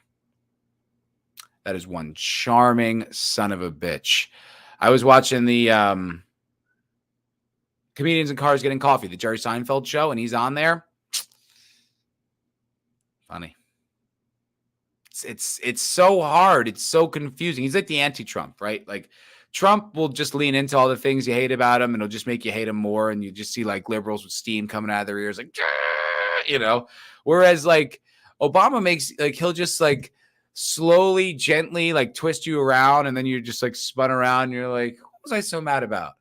That is one charming son of a bitch. I was watching the Comedians in Cars Getting Coffee, the Jerry Seinfeld show, and he's on there. Funny. It's so hard. It's so confusing. He's like the anti-Trump, right? Like Trump will just lean into all the things you hate about him, and it'll just make you hate him more. And you just see like liberals with steam coming out of their ears, like, you know. Whereas like Obama makes like he'll just like slowly, gently like twist you around, and then you're just like spun around. And you're like, what was I so mad about?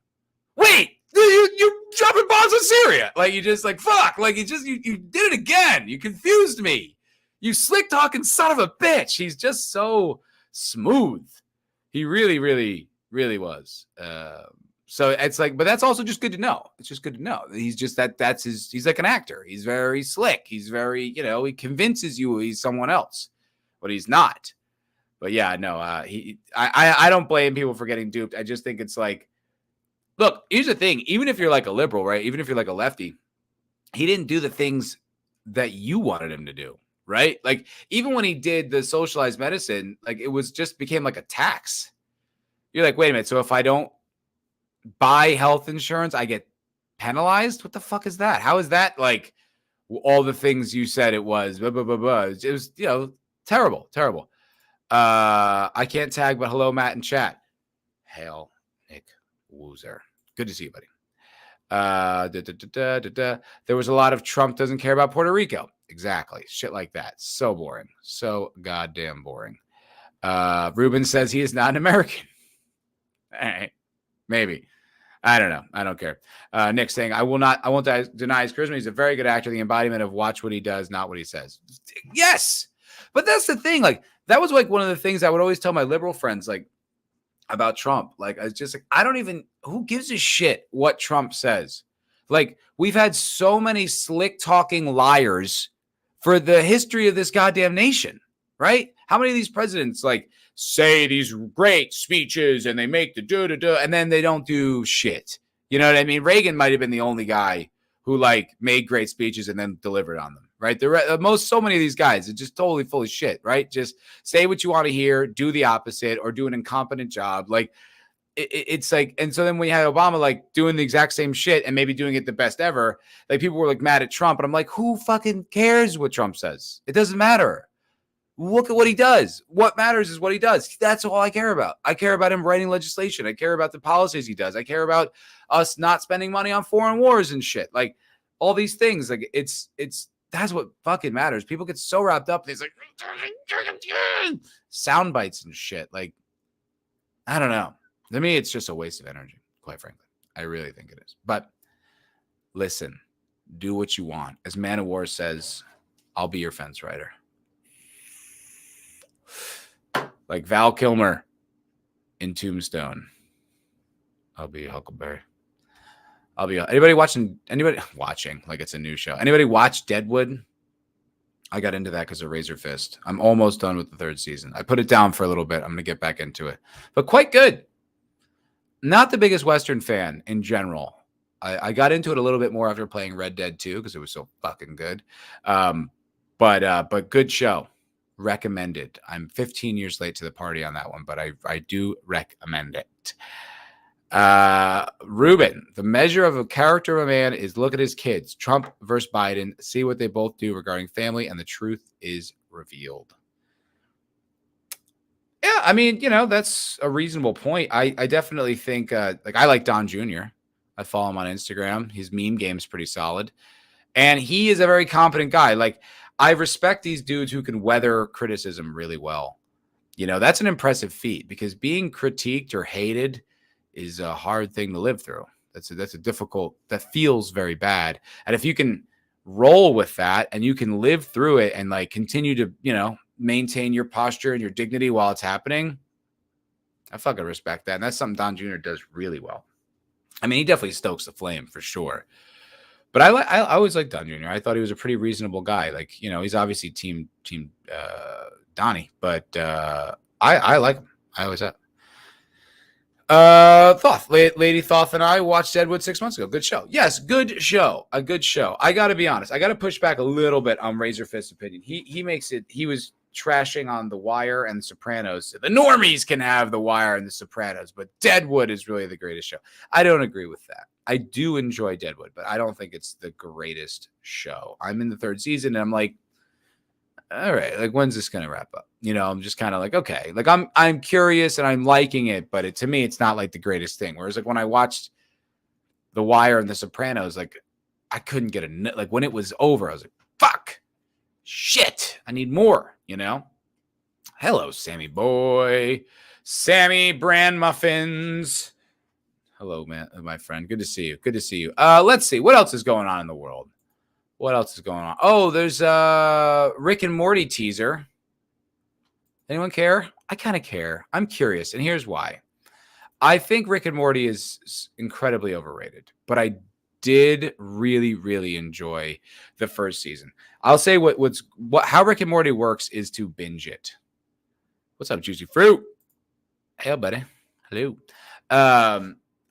Wait, you're dropping bombs in Syria. Like you just like fuck. Like you did it again. You confused me. You slick talking son of a bitch. He's just so smooth. He really, really, really was. So it's like, but that's also just good to know. It's just good to know. He's just that's his, he's like an actor. He's very slick. He's very, he convinces you he's someone else, but he's not. But yeah, no, I don't blame people for getting duped. I just think it's like, look, here's the thing. Even if you're like a liberal, right? Even if you're like a lefty, he didn't do the things that you wanted him to do. Right? Like even when he did the socialized medicine, like it was just became like a tax. You're like, wait a minute. So if I don't buy health insurance, I get penalized? What the fuck is that? How is that like all the things you said it was? Blah, blah, blah, blah. It was, terrible, terrible. I can't tag, but hello, Matt in chat. Hail, Nick Woozer. Good to see you, buddy. There was a lot of Trump doesn't care about Puerto Rico. Exactly. Shit like that. So boring. So goddamn boring. Ruben says he is not an American. All right. Maybe. I don't know. I don't care. Nick saying, I won't deny his charisma. He's a very good actor. The embodiment of watch what he does, not what he says. Yes. But that's the thing. Like, that was like one of the things I would always tell my liberal friends, like, about Trump. Like, I was just like, who gives a shit what Trump says? Like, we've had so many slick talking liars for the history of this goddamn nation, right? How many of these presidents like say these great speeches and they make the do and then they don't do shit? You know what I mean? Reagan might have been the only guy who like made great speeches and then delivered on them, right? So many of these guys are just totally full of shit, right? Just say what you want to hear, do the opposite, or do an incompetent job. Like it's like, and so then when you had Obama like doing the exact same shit and maybe doing it the best ever, like people were like mad at Trump, and I'm like, who fucking cares what Trump says? It doesn't matter. Look at what he does. What matters is what he does. That's all I care about. I care about him writing legislation. I care about the policies he does. I care about us not spending money on foreign wars and shit. Like all these things. Like it's that's what fucking matters. People get so wrapped up. These like sound bites and shit. Like I don't know. To me, it's just a waste of energy, quite frankly. I really think it is. But listen, do what you want. As Man of War says, I'll be your fence rider. Like Val Kilmer in Tombstone. I'll be Huckleberry. Anybody watching like it's a new show. Anybody watch Deadwood? I got into that because of Razor Fist. I'm almost done with the 3rd season. I put it down for a little bit. I'm going to get back into it. But quite good. Not the biggest Western fan in general. I got into it a little bit more after playing Red Dead 2 because it was so fucking good. But good show. Recommended. I'm 15 years late to the party on that one, but I do recommend it. Ruben, the measure of a character of a man is look at his kids. Trump versus Biden. See what they both do regarding family, and the truth is revealed. Yeah, I mean, that's a reasonable point. I definitely think, like, I like Don Jr. I follow him on Instagram. His meme game is pretty solid. And he is a very competent guy. Like, I respect these dudes who can weather criticism really well. That's an impressive feat because being critiqued or hated is a hard thing to live through. That's a difficult, that feels very bad. And if you can roll with that and you can live through it and like continue to, maintain your posture and your dignity while it's happening, I fucking respect that. And that's something Don Jr. does really well. I mean, he definitely stokes the flame for sure. But I always liked Don Jr. I thought he was a pretty reasonable guy. Like, he's obviously team Donnie, but I like him. I always have. Thoth, Lady Thoth and I watched Deadwood 6 months ago. Good show. Yes, good show. A good show. I got to be honest. I got to push back a little bit on Razor Fist's opinion. He makes it. He was trashing on The Wire and The Sopranos. The normies can have The Wire and The Sopranos, but Deadwood is really the greatest show. I don't agree with that. I do enjoy Deadwood, but I don't think it's the greatest show. I'm in the 3rd season, and I'm like, all right, like, when's this gonna wrap up? You know, I'm just kind of like, okay, like I'm curious and I'm liking it, but to me, it's not like the greatest thing. Whereas like when I watched The Wire and The Sopranos, like I couldn't get like when it was over, I was like, fuck, shit, I need more. You know. Hello, Sammy boy, Sammy Brand Muffins. Hello, man, my friend. Good to see you. Good to see you. Let's see what else is going on in the world. What else is going on? Oh, there's a Rick and Morty teaser. Anyone care? I kind of care. I'm curious, and here's why. I think Rick and Morty is incredibly overrated, but I did really, really enjoy the first season. I'll say how Rick and Morty works is to binge it. What's up, Juicy Fruit? Hey, buddy. Hello.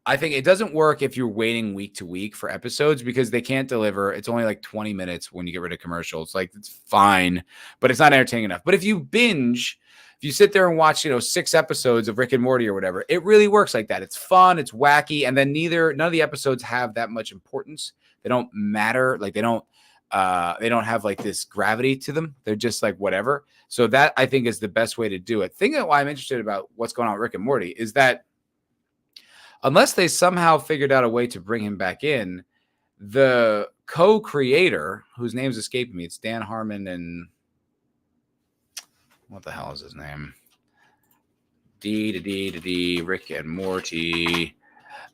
I think it doesn't work if you're waiting week to week for episodes because they can't deliver. It's only like 20 minutes when you get rid of commercials. Like, it's fine, but it's not entertaining enough. But if you binge, if you sit there and watch, 6 episodes of Rick and Morty or whatever, it really works like that. It's fun, it's wacky, and then none of the episodes have that much importance. They don't matter. Like, they don't have like this gravity to them. They're just like whatever. So that, I think, is the best way to do it. Thing that why I'm interested about what's going on with Rick and Morty is that unless they somehow figured out a way to bring him back in, the co-creator, whose name's escaping me, it's Dan Harmon and what the hell is his name? Rick and Morty.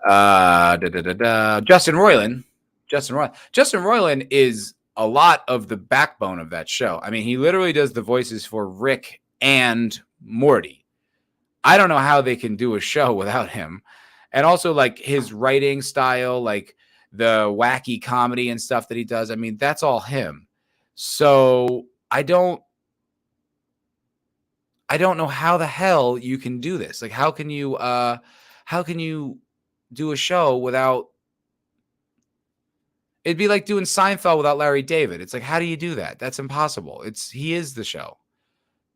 Justin Roiland. Justin Roiland is a lot of the backbone of that show. I mean, he literally does the voices for Rick and Morty. I don't know how they can do a show without him. And also, like, his writing style, like the wacky comedy and stuff that he does. I mean, that's all him. So I don't know how the hell you can do this. Like, how can you do a show without? It'd be like doing Seinfeld without Larry David. It's like, how do you do that? That's impossible. He is the show.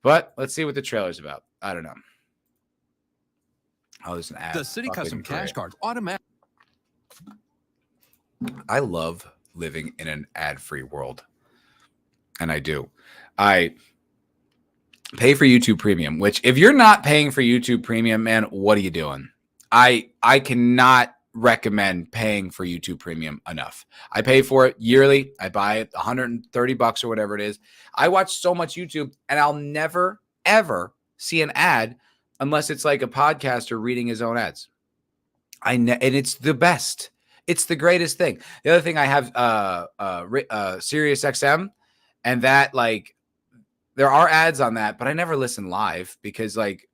But let's see what the trailer's about. I don't know. Oh, there's an ad. The City Custom Cash Cards automatic. I love living in an ad-free world. And I do. I pay for YouTube Premium, which if you're not paying for YouTube Premium, man, what are you doing? I cannot recommend paying for YouTube Premium enough. I pay for it yearly. I buy it $130 or whatever it is. I watch so much YouTube and I'll never, ever see an ad unless it's like a podcaster reading his own ads. And it's the best. It's the greatest thing. The other thing I have Sirius XM, and that, like, there are ads on that, but I never listen live because, like,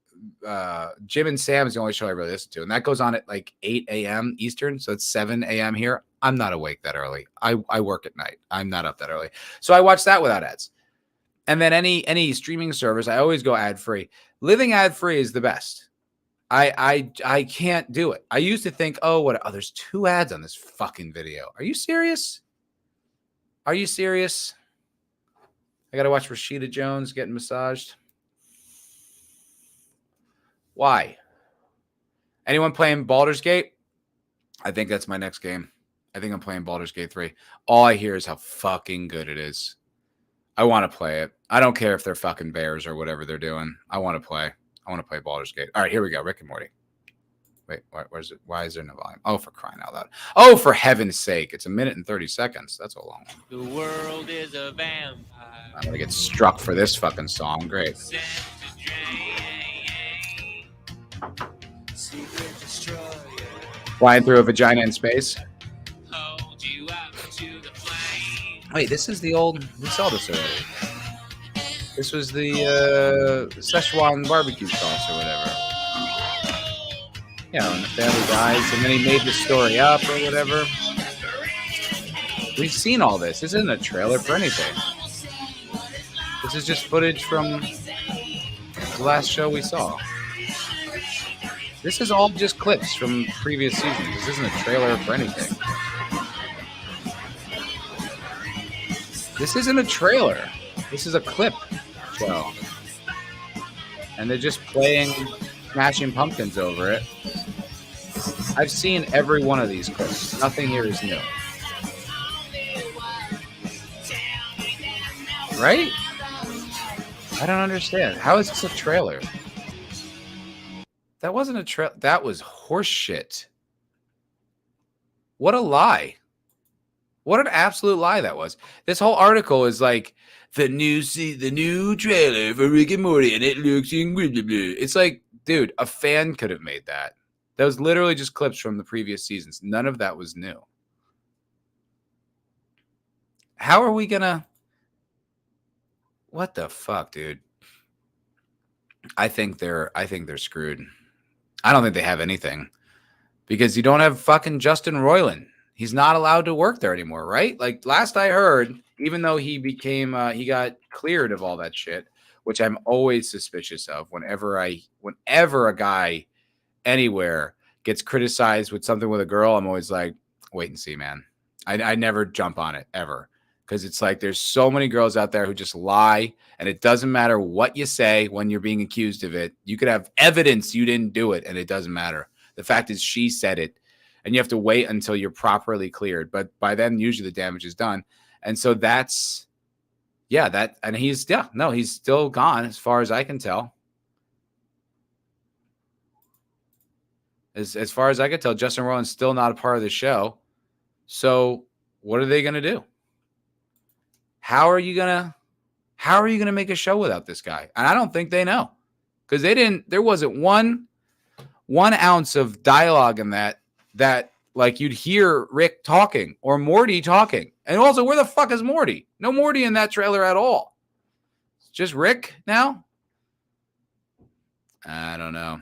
Jim and Sam is the only show I really listen to, and that goes on at like 8 a.m. Eastern, so it's 7 a.m. here. I'm not awake that early. I work at night. I'm not up that early, so I watch that without ads. And then any streaming service, I always go ad free. Living ad free is the best. I can't do it. I used to think, there's 2 ads on this fucking video. Are you serious? Are you serious? I got to watch Rashida Jones getting massaged. Why? Anyone playing Baldur's Gate? I think that's my next game. I think I'm playing Baldur's Gate 3. All I hear is how fucking good it is. I want to play it. I don't care if they're fucking bears or whatever they're doing. I want to play. I want to play Baldur's Gate. All right, here we go. Rick and Morty. Wait, where's it? Why is there no volume? Oh, for crying out loud. Oh, for heaven's sake. It's 1 minute and 30 seconds. That's a long one. The world is a vampire. I'm going to get struck for this fucking song. Great. Flying through a vagina in space. Wait, this is the old... We saw this already. This was the Szechuan barbecue sauce or whatever. Yeah, when the family dies, and then he made the story up or whatever. We've seen all this. This isn't a trailer for anything. This is just footage from the last show we saw. This is all just clips from previous seasons. This isn't a trailer for anything. This isn't a trailer. This is a clip show. And they're just playing Smashing Pumpkins over it. I've seen every one of these clips. Nothing here is new. Right? I don't understand. How is this a trailer? That wasn't a trailer. That was horseshit. What a lie. What an absolute lie that was. This whole article is like the new trailer for Rick and Morty, and it looks incredible. It's like, dude, a fan could have made that. That was literally just clips from the previous seasons. None of that was new. How are we gonna? What the fuck, dude? I think they're screwed. I don't think they have anything because you don't have fucking Justin Roiland. He's not allowed to work there anymore, right? Like last I heard, even though he became he got cleared of all that shit, which I'm always suspicious of whenever a guy anywhere gets criticized with something with a girl, I'm always like, wait and see, man. I never jump on it ever. Because it's like there's so many girls out there who just lie, and it doesn't matter what you say when you're being accused of it. You could have evidence you didn't do it, and it doesn't matter. The fact is she said it, and you have to wait until you're properly cleared. But by then, usually the damage is done. And so that's, and he's still gone as far as I can tell. As far as I can tell, Justin Roiland's still not a part of the show. So what are they going to do? How are you gonna make a show without this guy? And I don't think they know, because there wasn't one ounce of dialogue in that like you'd hear Rick talking or Morty talking. And also, where the fuck is Morty? No Morty in that trailer at all. It's just Rick now. I don't know.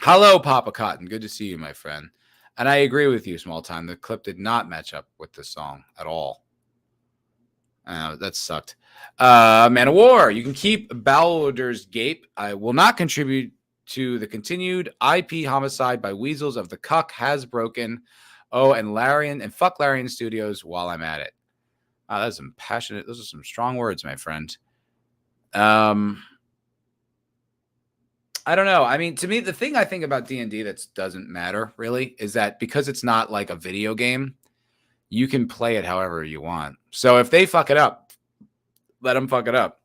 Hello, Papa Cotton. Good to see you, my friend. And I agree with you, Small Time. The clip did not match up with the song at all. That sucked. Man of War, you can keep Baldur's Gate. I will not contribute to the continued IP homicide by Weasels of the Cuck has broken. Oh, and Larian and fuck Larian Studios while I'm at it. That's some passionate. Those are some strong words, my friend. I don't know. I mean, to me, the thing I think about D&D that doesn't matter really is that because it's not like a video game, you can play it however you want. So if they fuck it up, let them fuck it up.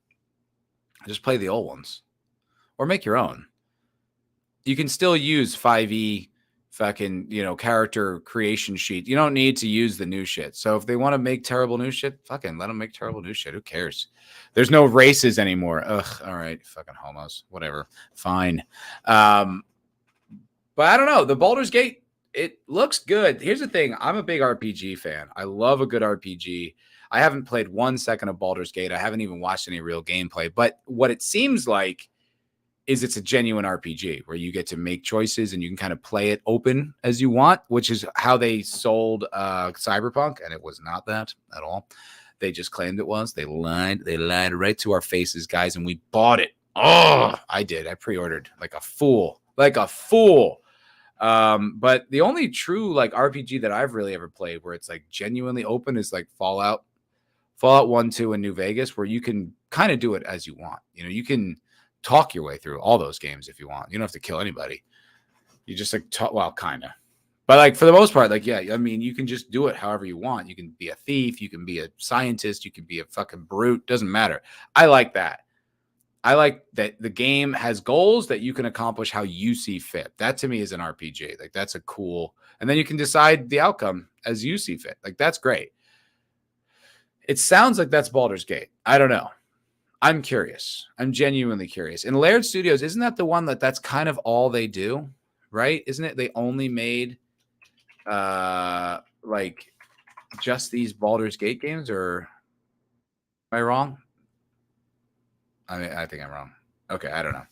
Just play the old ones or make your own. You can still use 5e fucking, character creation sheet. You don't need to use the new shit. So if they want to make terrible new shit, fucking let them make terrible new shit. Who cares? There's no races anymore. Ugh. All right. Fucking homos. Whatever. Fine. But I don't know. The Baldur's Gate, it looks good. Here's the thing. I'm a big RPG fan. I love a good RPG. I haven't played 1 second of Baldur's Gate. I haven't even watched any real gameplay. But what it seems like is it's a genuine RPG where you get to make choices and you can kind of play it open as you want, which is how they sold Cyberpunk. And it was not that at all. They just claimed it was. They lied. They lied right to our faces, guys. And we bought it. Oh, I did. I pre-ordered like a fool. But the only true like RPG that I've really ever played where it's like genuinely open is like Fallout 1, 2, and New Vegas, where you can kind of do it as you want. You can talk your way through all those games if you want. You don't have to kill anybody. You just like talk, well, kind of. But like for the most part, like, yeah, I mean, you can just do it however you want. You can be a thief, you can be a scientist, you can be a fucking brute. Doesn't matter. I like that. I like that the game has goals that you can accomplish how you see fit. That to me is an RPG. Like that's a cool, and then you can decide the outcome as you see fit. Like that's great. It sounds like that's Baldur's Gate. I don't know. I'm curious. I'm genuinely curious. And Laird Studios, isn't that the one that's kind of all they do, right? Isn't it? They only made like just these Baldur's Gate games, or am I wrong? I think I'm wrong. Okay, I don't know.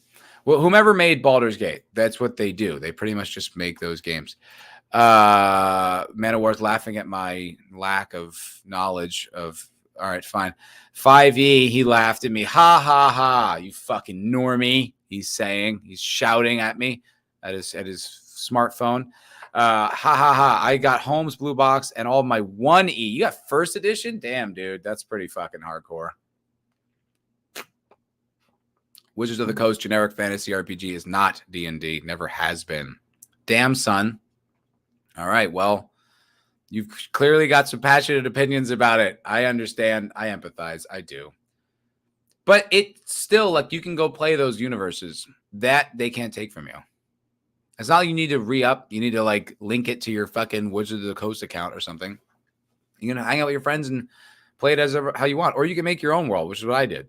Well, whomever made Baldur's Gate, that's what they do. They pretty much just make those games. Man of War's laughing at my lack of knowledge of. All right, fine. 5e, he laughed at me. Ha, ha, ha. You fucking normie. He's saying. He's shouting at me. at his smartphone. Ha ha ha! I got Holmes Blue Box and all my 1E. You got first edition? Damn, dude, that's pretty fucking hardcore. Wizards of the Coast generic fantasy RPG is not D&D. Never has been. Damn, son. All right, well, you've clearly got some passionate opinions about it. I understand. I empathize. I do. But it's still like you can go play those universes that they can't take from you. It's not like you need to re-up. You need to like link it to your fucking Wizards of the Coast account or something. You're going to hang out with your friends and play it as how you want. Or you can make your own world, which is what I did.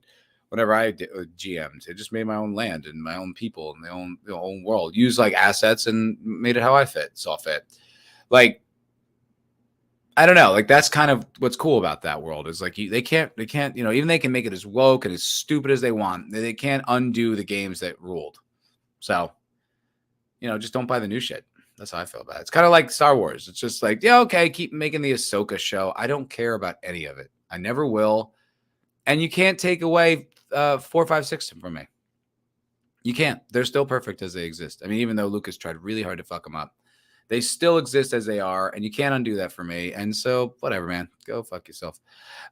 Whenever I did GMs, I just made my own land and my own people and my own world. Use like assets and made it how I saw fit. Like, I don't know. Like that's kind of what's cool about that world is like they can't, even they can make it as woke and as stupid as they want. They can't undo the games that ruled. So, just don't buy the new shit. That's how I feel about it. It's kind of like Star Wars. It's just like, yeah, okay, keep making the Ahsoka show. I don't care about any of it. I never will. And you can't take away 4, 5, 6 from me. You can't. They're still perfect as they exist. I mean, even though Lucas tried really hard to fuck them up, they still exist as they are, and you can't undo that for me. And so, whatever, man. Go fuck yourself.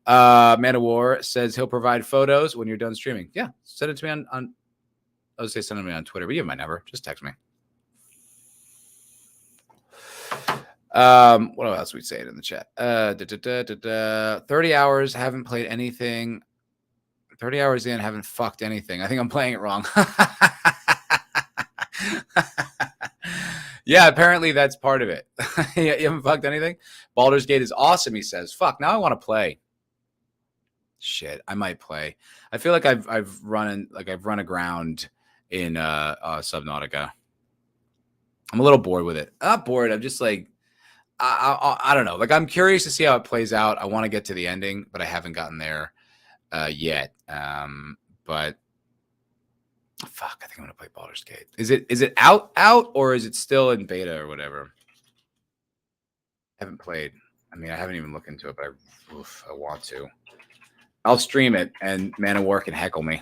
Man of War says he'll provide photos when you're done streaming. Yeah, send it to me on I would say send it to me on Twitter, but you have my number. Just text me. What else we say it in the chat? 30 hours, haven't played anything. 30 hours in, haven't fucked anything. I think I'm playing it wrong. Yeah, apparently that's part of it. You haven't fucked anything? Baldur's Gate is awesome, he says. Fuck, now I want to play. Shit, I might play. I feel like I've run aground in Subnautica. I'm a little bored with it. I'm not bored. I'm just like, I don't know. Like, I'm curious to see how it plays out. I want to get to the ending, but I haven't gotten there yet. But fuck, I think I'm gonna play Baldur's Gate. Is it out or is it still in beta or whatever? I haven't played. I mean, I haven't even looked into it, but I want to. I'll stream it, and Man of War can heckle me.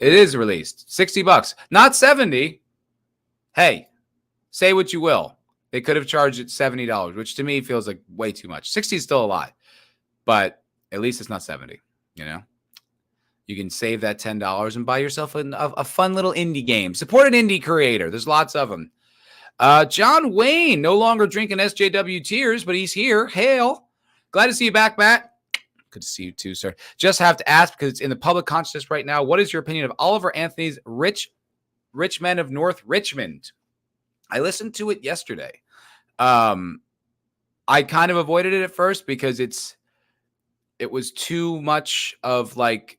It is released. $60, not 70. Hey, say what you will. They could have charged it $70, which to me feels like way too much. 60 is still a lot, but at least it's not 70. You can save that $10 and buy yourself a fun little indie game. Support an indie creator. There's lots of them. John Wayne, no longer drinking SJW tears, but he's here. Hail. Glad to see you back, Matt. Good to see you too, sir. Just have to ask because it's in the public consciousness right now. What is your opinion of Oliver Anthony's Rich Men of North Richmond? I listened to it yesterday. I kind of avoided it at first because it was too much of like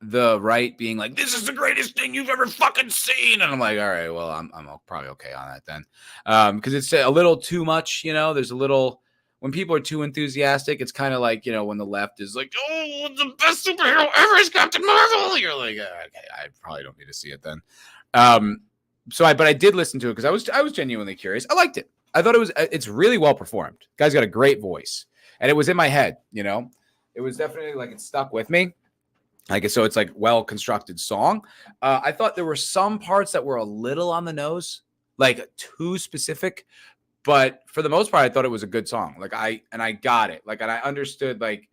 the right being like, this is the greatest thing you've ever fucking seen. And I'm like, all right, well, I'm probably okay on that then. Because it's a little too much, there's a little, when people are too enthusiastic, it's kind of like, when the left is like, oh, the best superhero ever is Captain Marvel. You're like, okay, I probably don't need to see it then. But I did listen to it because I was genuinely curious. I liked it. I thought it's really well performed. Guy's got a great voice, and it was in my head. It was definitely like it stuck with me. So it's like well constructed song. I thought there were some parts that were a little on the nose, like too specific, but for the most part, I thought it was a good song. Like I got it. Like, and I understood like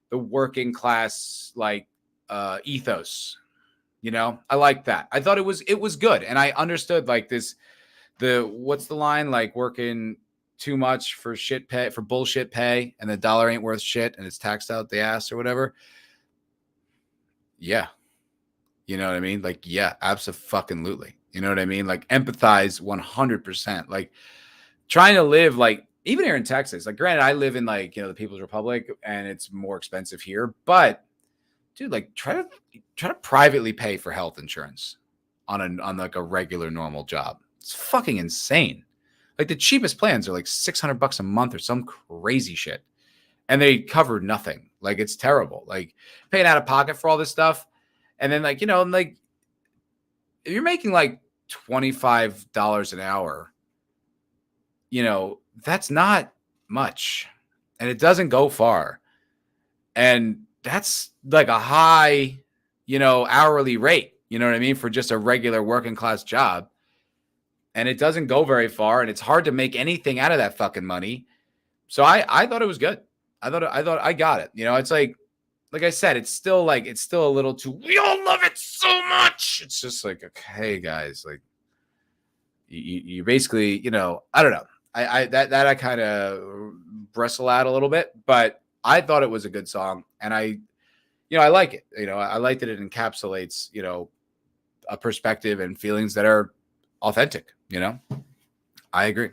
the working class like ethos. I like that. I thought it was good, and I understood like what's the line, like working too much for bullshit pay, and the dollar ain't worth shit, and it's taxed out the ass or whatever. Yeah, you know what I mean? Like, yeah, absolutely. You know what I mean? Like, empathize 100%. Like, trying to live like even here in Texas. Like, granted, I live in like the People's Republic, and it's more expensive here, but dude, like try to privately pay for health insurance on like a regular normal job. It's fucking insane. Like the cheapest plans are like $600 a month or some crazy shit, and they cover nothing. Like it's terrible. Like paying out of pocket for all this stuff, and then like like if you're making like $25 an hour, that's not much, and it doesn't go far, and that's like a high, hourly rate. You know what I mean? For just a regular working class job. And it doesn't go very far, and it's hard to make anything out of that fucking money. So I thought it was good. I thought I got it. You know, it's like I said, it's still a little too, we all love it so much. It's just like, okay, guys, like you basically, you know, I don't know. I kind of bristle out a little bit, but I thought it was a good song, and I like it. You know, I like that it encapsulates, you know, a perspective and feelings that are authentic. You know, I agree.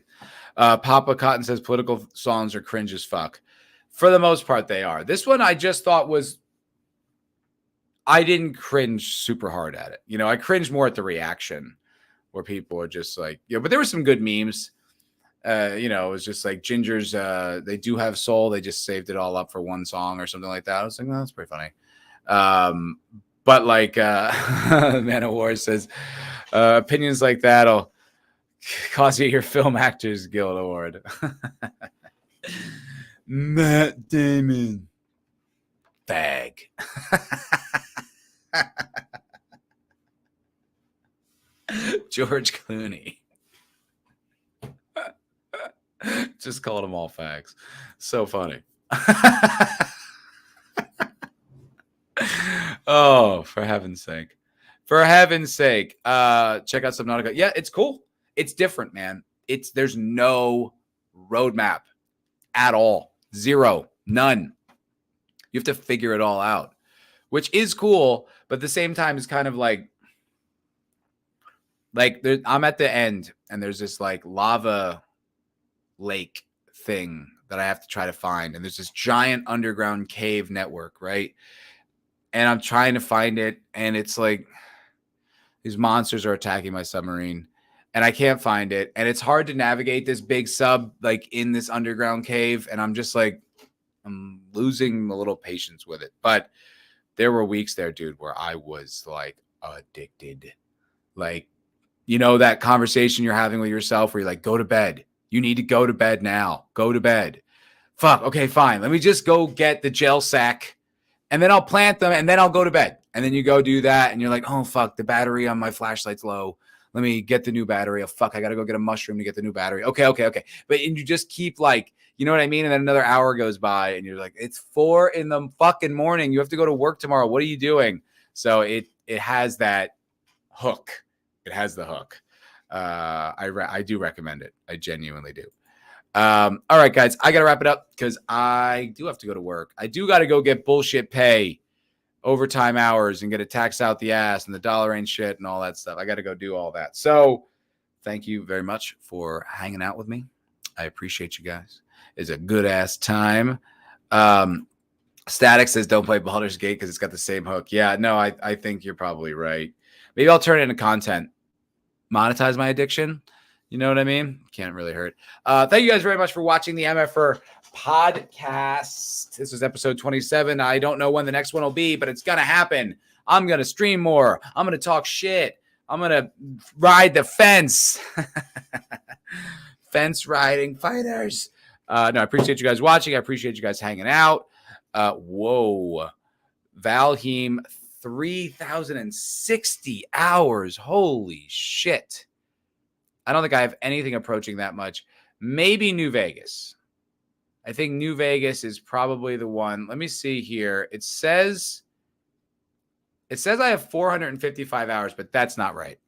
Papa Cotton says political songs are cringe as fuck. For the most part, they are. This one I just thought I didn't cringe super hard at it. You know, I cringed more at the reaction where people are just like, you know, but there were some good memes. You know, it was just like Ginger's, they do have soul. They just saved it all up for one song or something like that. I was like, no, that's pretty funny. But like, Man of War says, opinions like that'll cost you your Film Actors Guild Award. Matt Damon. Fag. George Clooney. Just called them all fags. So funny. Oh, for heaven's sake. For heaven's sake. Check out Subnautica. Yeah, it's cool. It's different, man. There's no roadmap at all. Zero. None. You have to figure it all out, which is cool, but at the same time, it's kind of like I'm at the end, and there's this like lava lake thing that I have to try to find, and there's this giant underground cave network, right? And I'm trying to find it, and it's like these monsters are attacking my submarine, and I can't find it, and it's hard to navigate this big sub like in this underground cave, and I'm just like, I'm losing a little patience with it. But there were weeks there, dude, where I was like addicted. Like, you know, that conversation you're having with yourself where you're like, go to bed. You need to go to bed now. Go to bed. Fuck. Okay, fine. Let me just go get the gel sack, and then I'll plant them, and then I'll go to bed. And then you go do that, and you're like, oh, fuck, the battery on my flashlight's low. Let me get the new battery. Oh, fuck, I got to go get a mushroom to get the new battery. Okay. But and you just keep like, you know what I mean? And then another hour goes by, and you're like, it's 4 a.m. You have to go to work tomorrow. What are you doing? So it has that hook. It has the hook. I do recommend it. I genuinely do. All right, guys, I got to wrap it up because I do have to go to work. I do got to go get bullshit pay, overtime hours, and get a tax out the ass, and the dollar ain't shit and all that stuff. I got to go do all that. So thank you very much for hanging out with me. I appreciate you guys. It's a good ass time. Static says don't play Baldur's Gate because it's got the same hook. Yeah, no, I think you're probably right. Maybe I'll turn it into content. Monetize my addiction. You know what I mean? Can't really hurt. Thank you guys very much for watching the MFer podcast. This was episode 27. I don't know when the next one will be, but it's going to happen. I'm going to stream more. I'm going to talk shit. I'm going to ride the fence. Fence riding fighters. No, I appreciate you guys watching. I appreciate you guys hanging out. Whoa. Valheim, 3,060 hours. Holy shit. I don't think I have anything approaching that much. Maybe New Vegas. I think New Vegas is probably the one. Let me see here. It says I have 455 hours, but that's not right.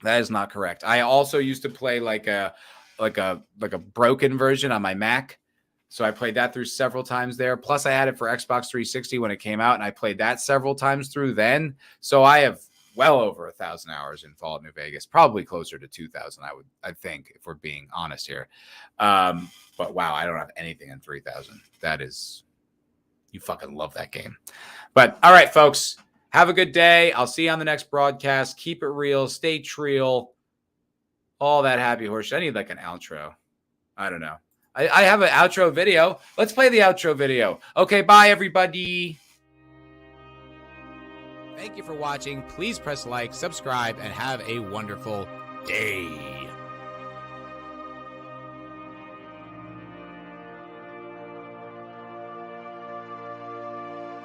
That is not correct. I also used to play like a broken version on my Mac. So I played that through several times there. Plus I had it for Xbox 360 when it came out, and I played that several times through then. So I have well over 1,000 hours in Fallout New Vegas, probably closer to 2,000. I think, if we're being honest here. But wow, I don't have anything in 3,000. That is, you fucking love that game. But all right, folks, have a good day. I'll see you on the next broadcast. Keep it real, stay trill, all that happy horse. I need like an outro. I don't know. I have an outro video. Let's play the outro video. Okay, bye everybody. Thank you for watching. Please press like, subscribe, and have a wonderful day.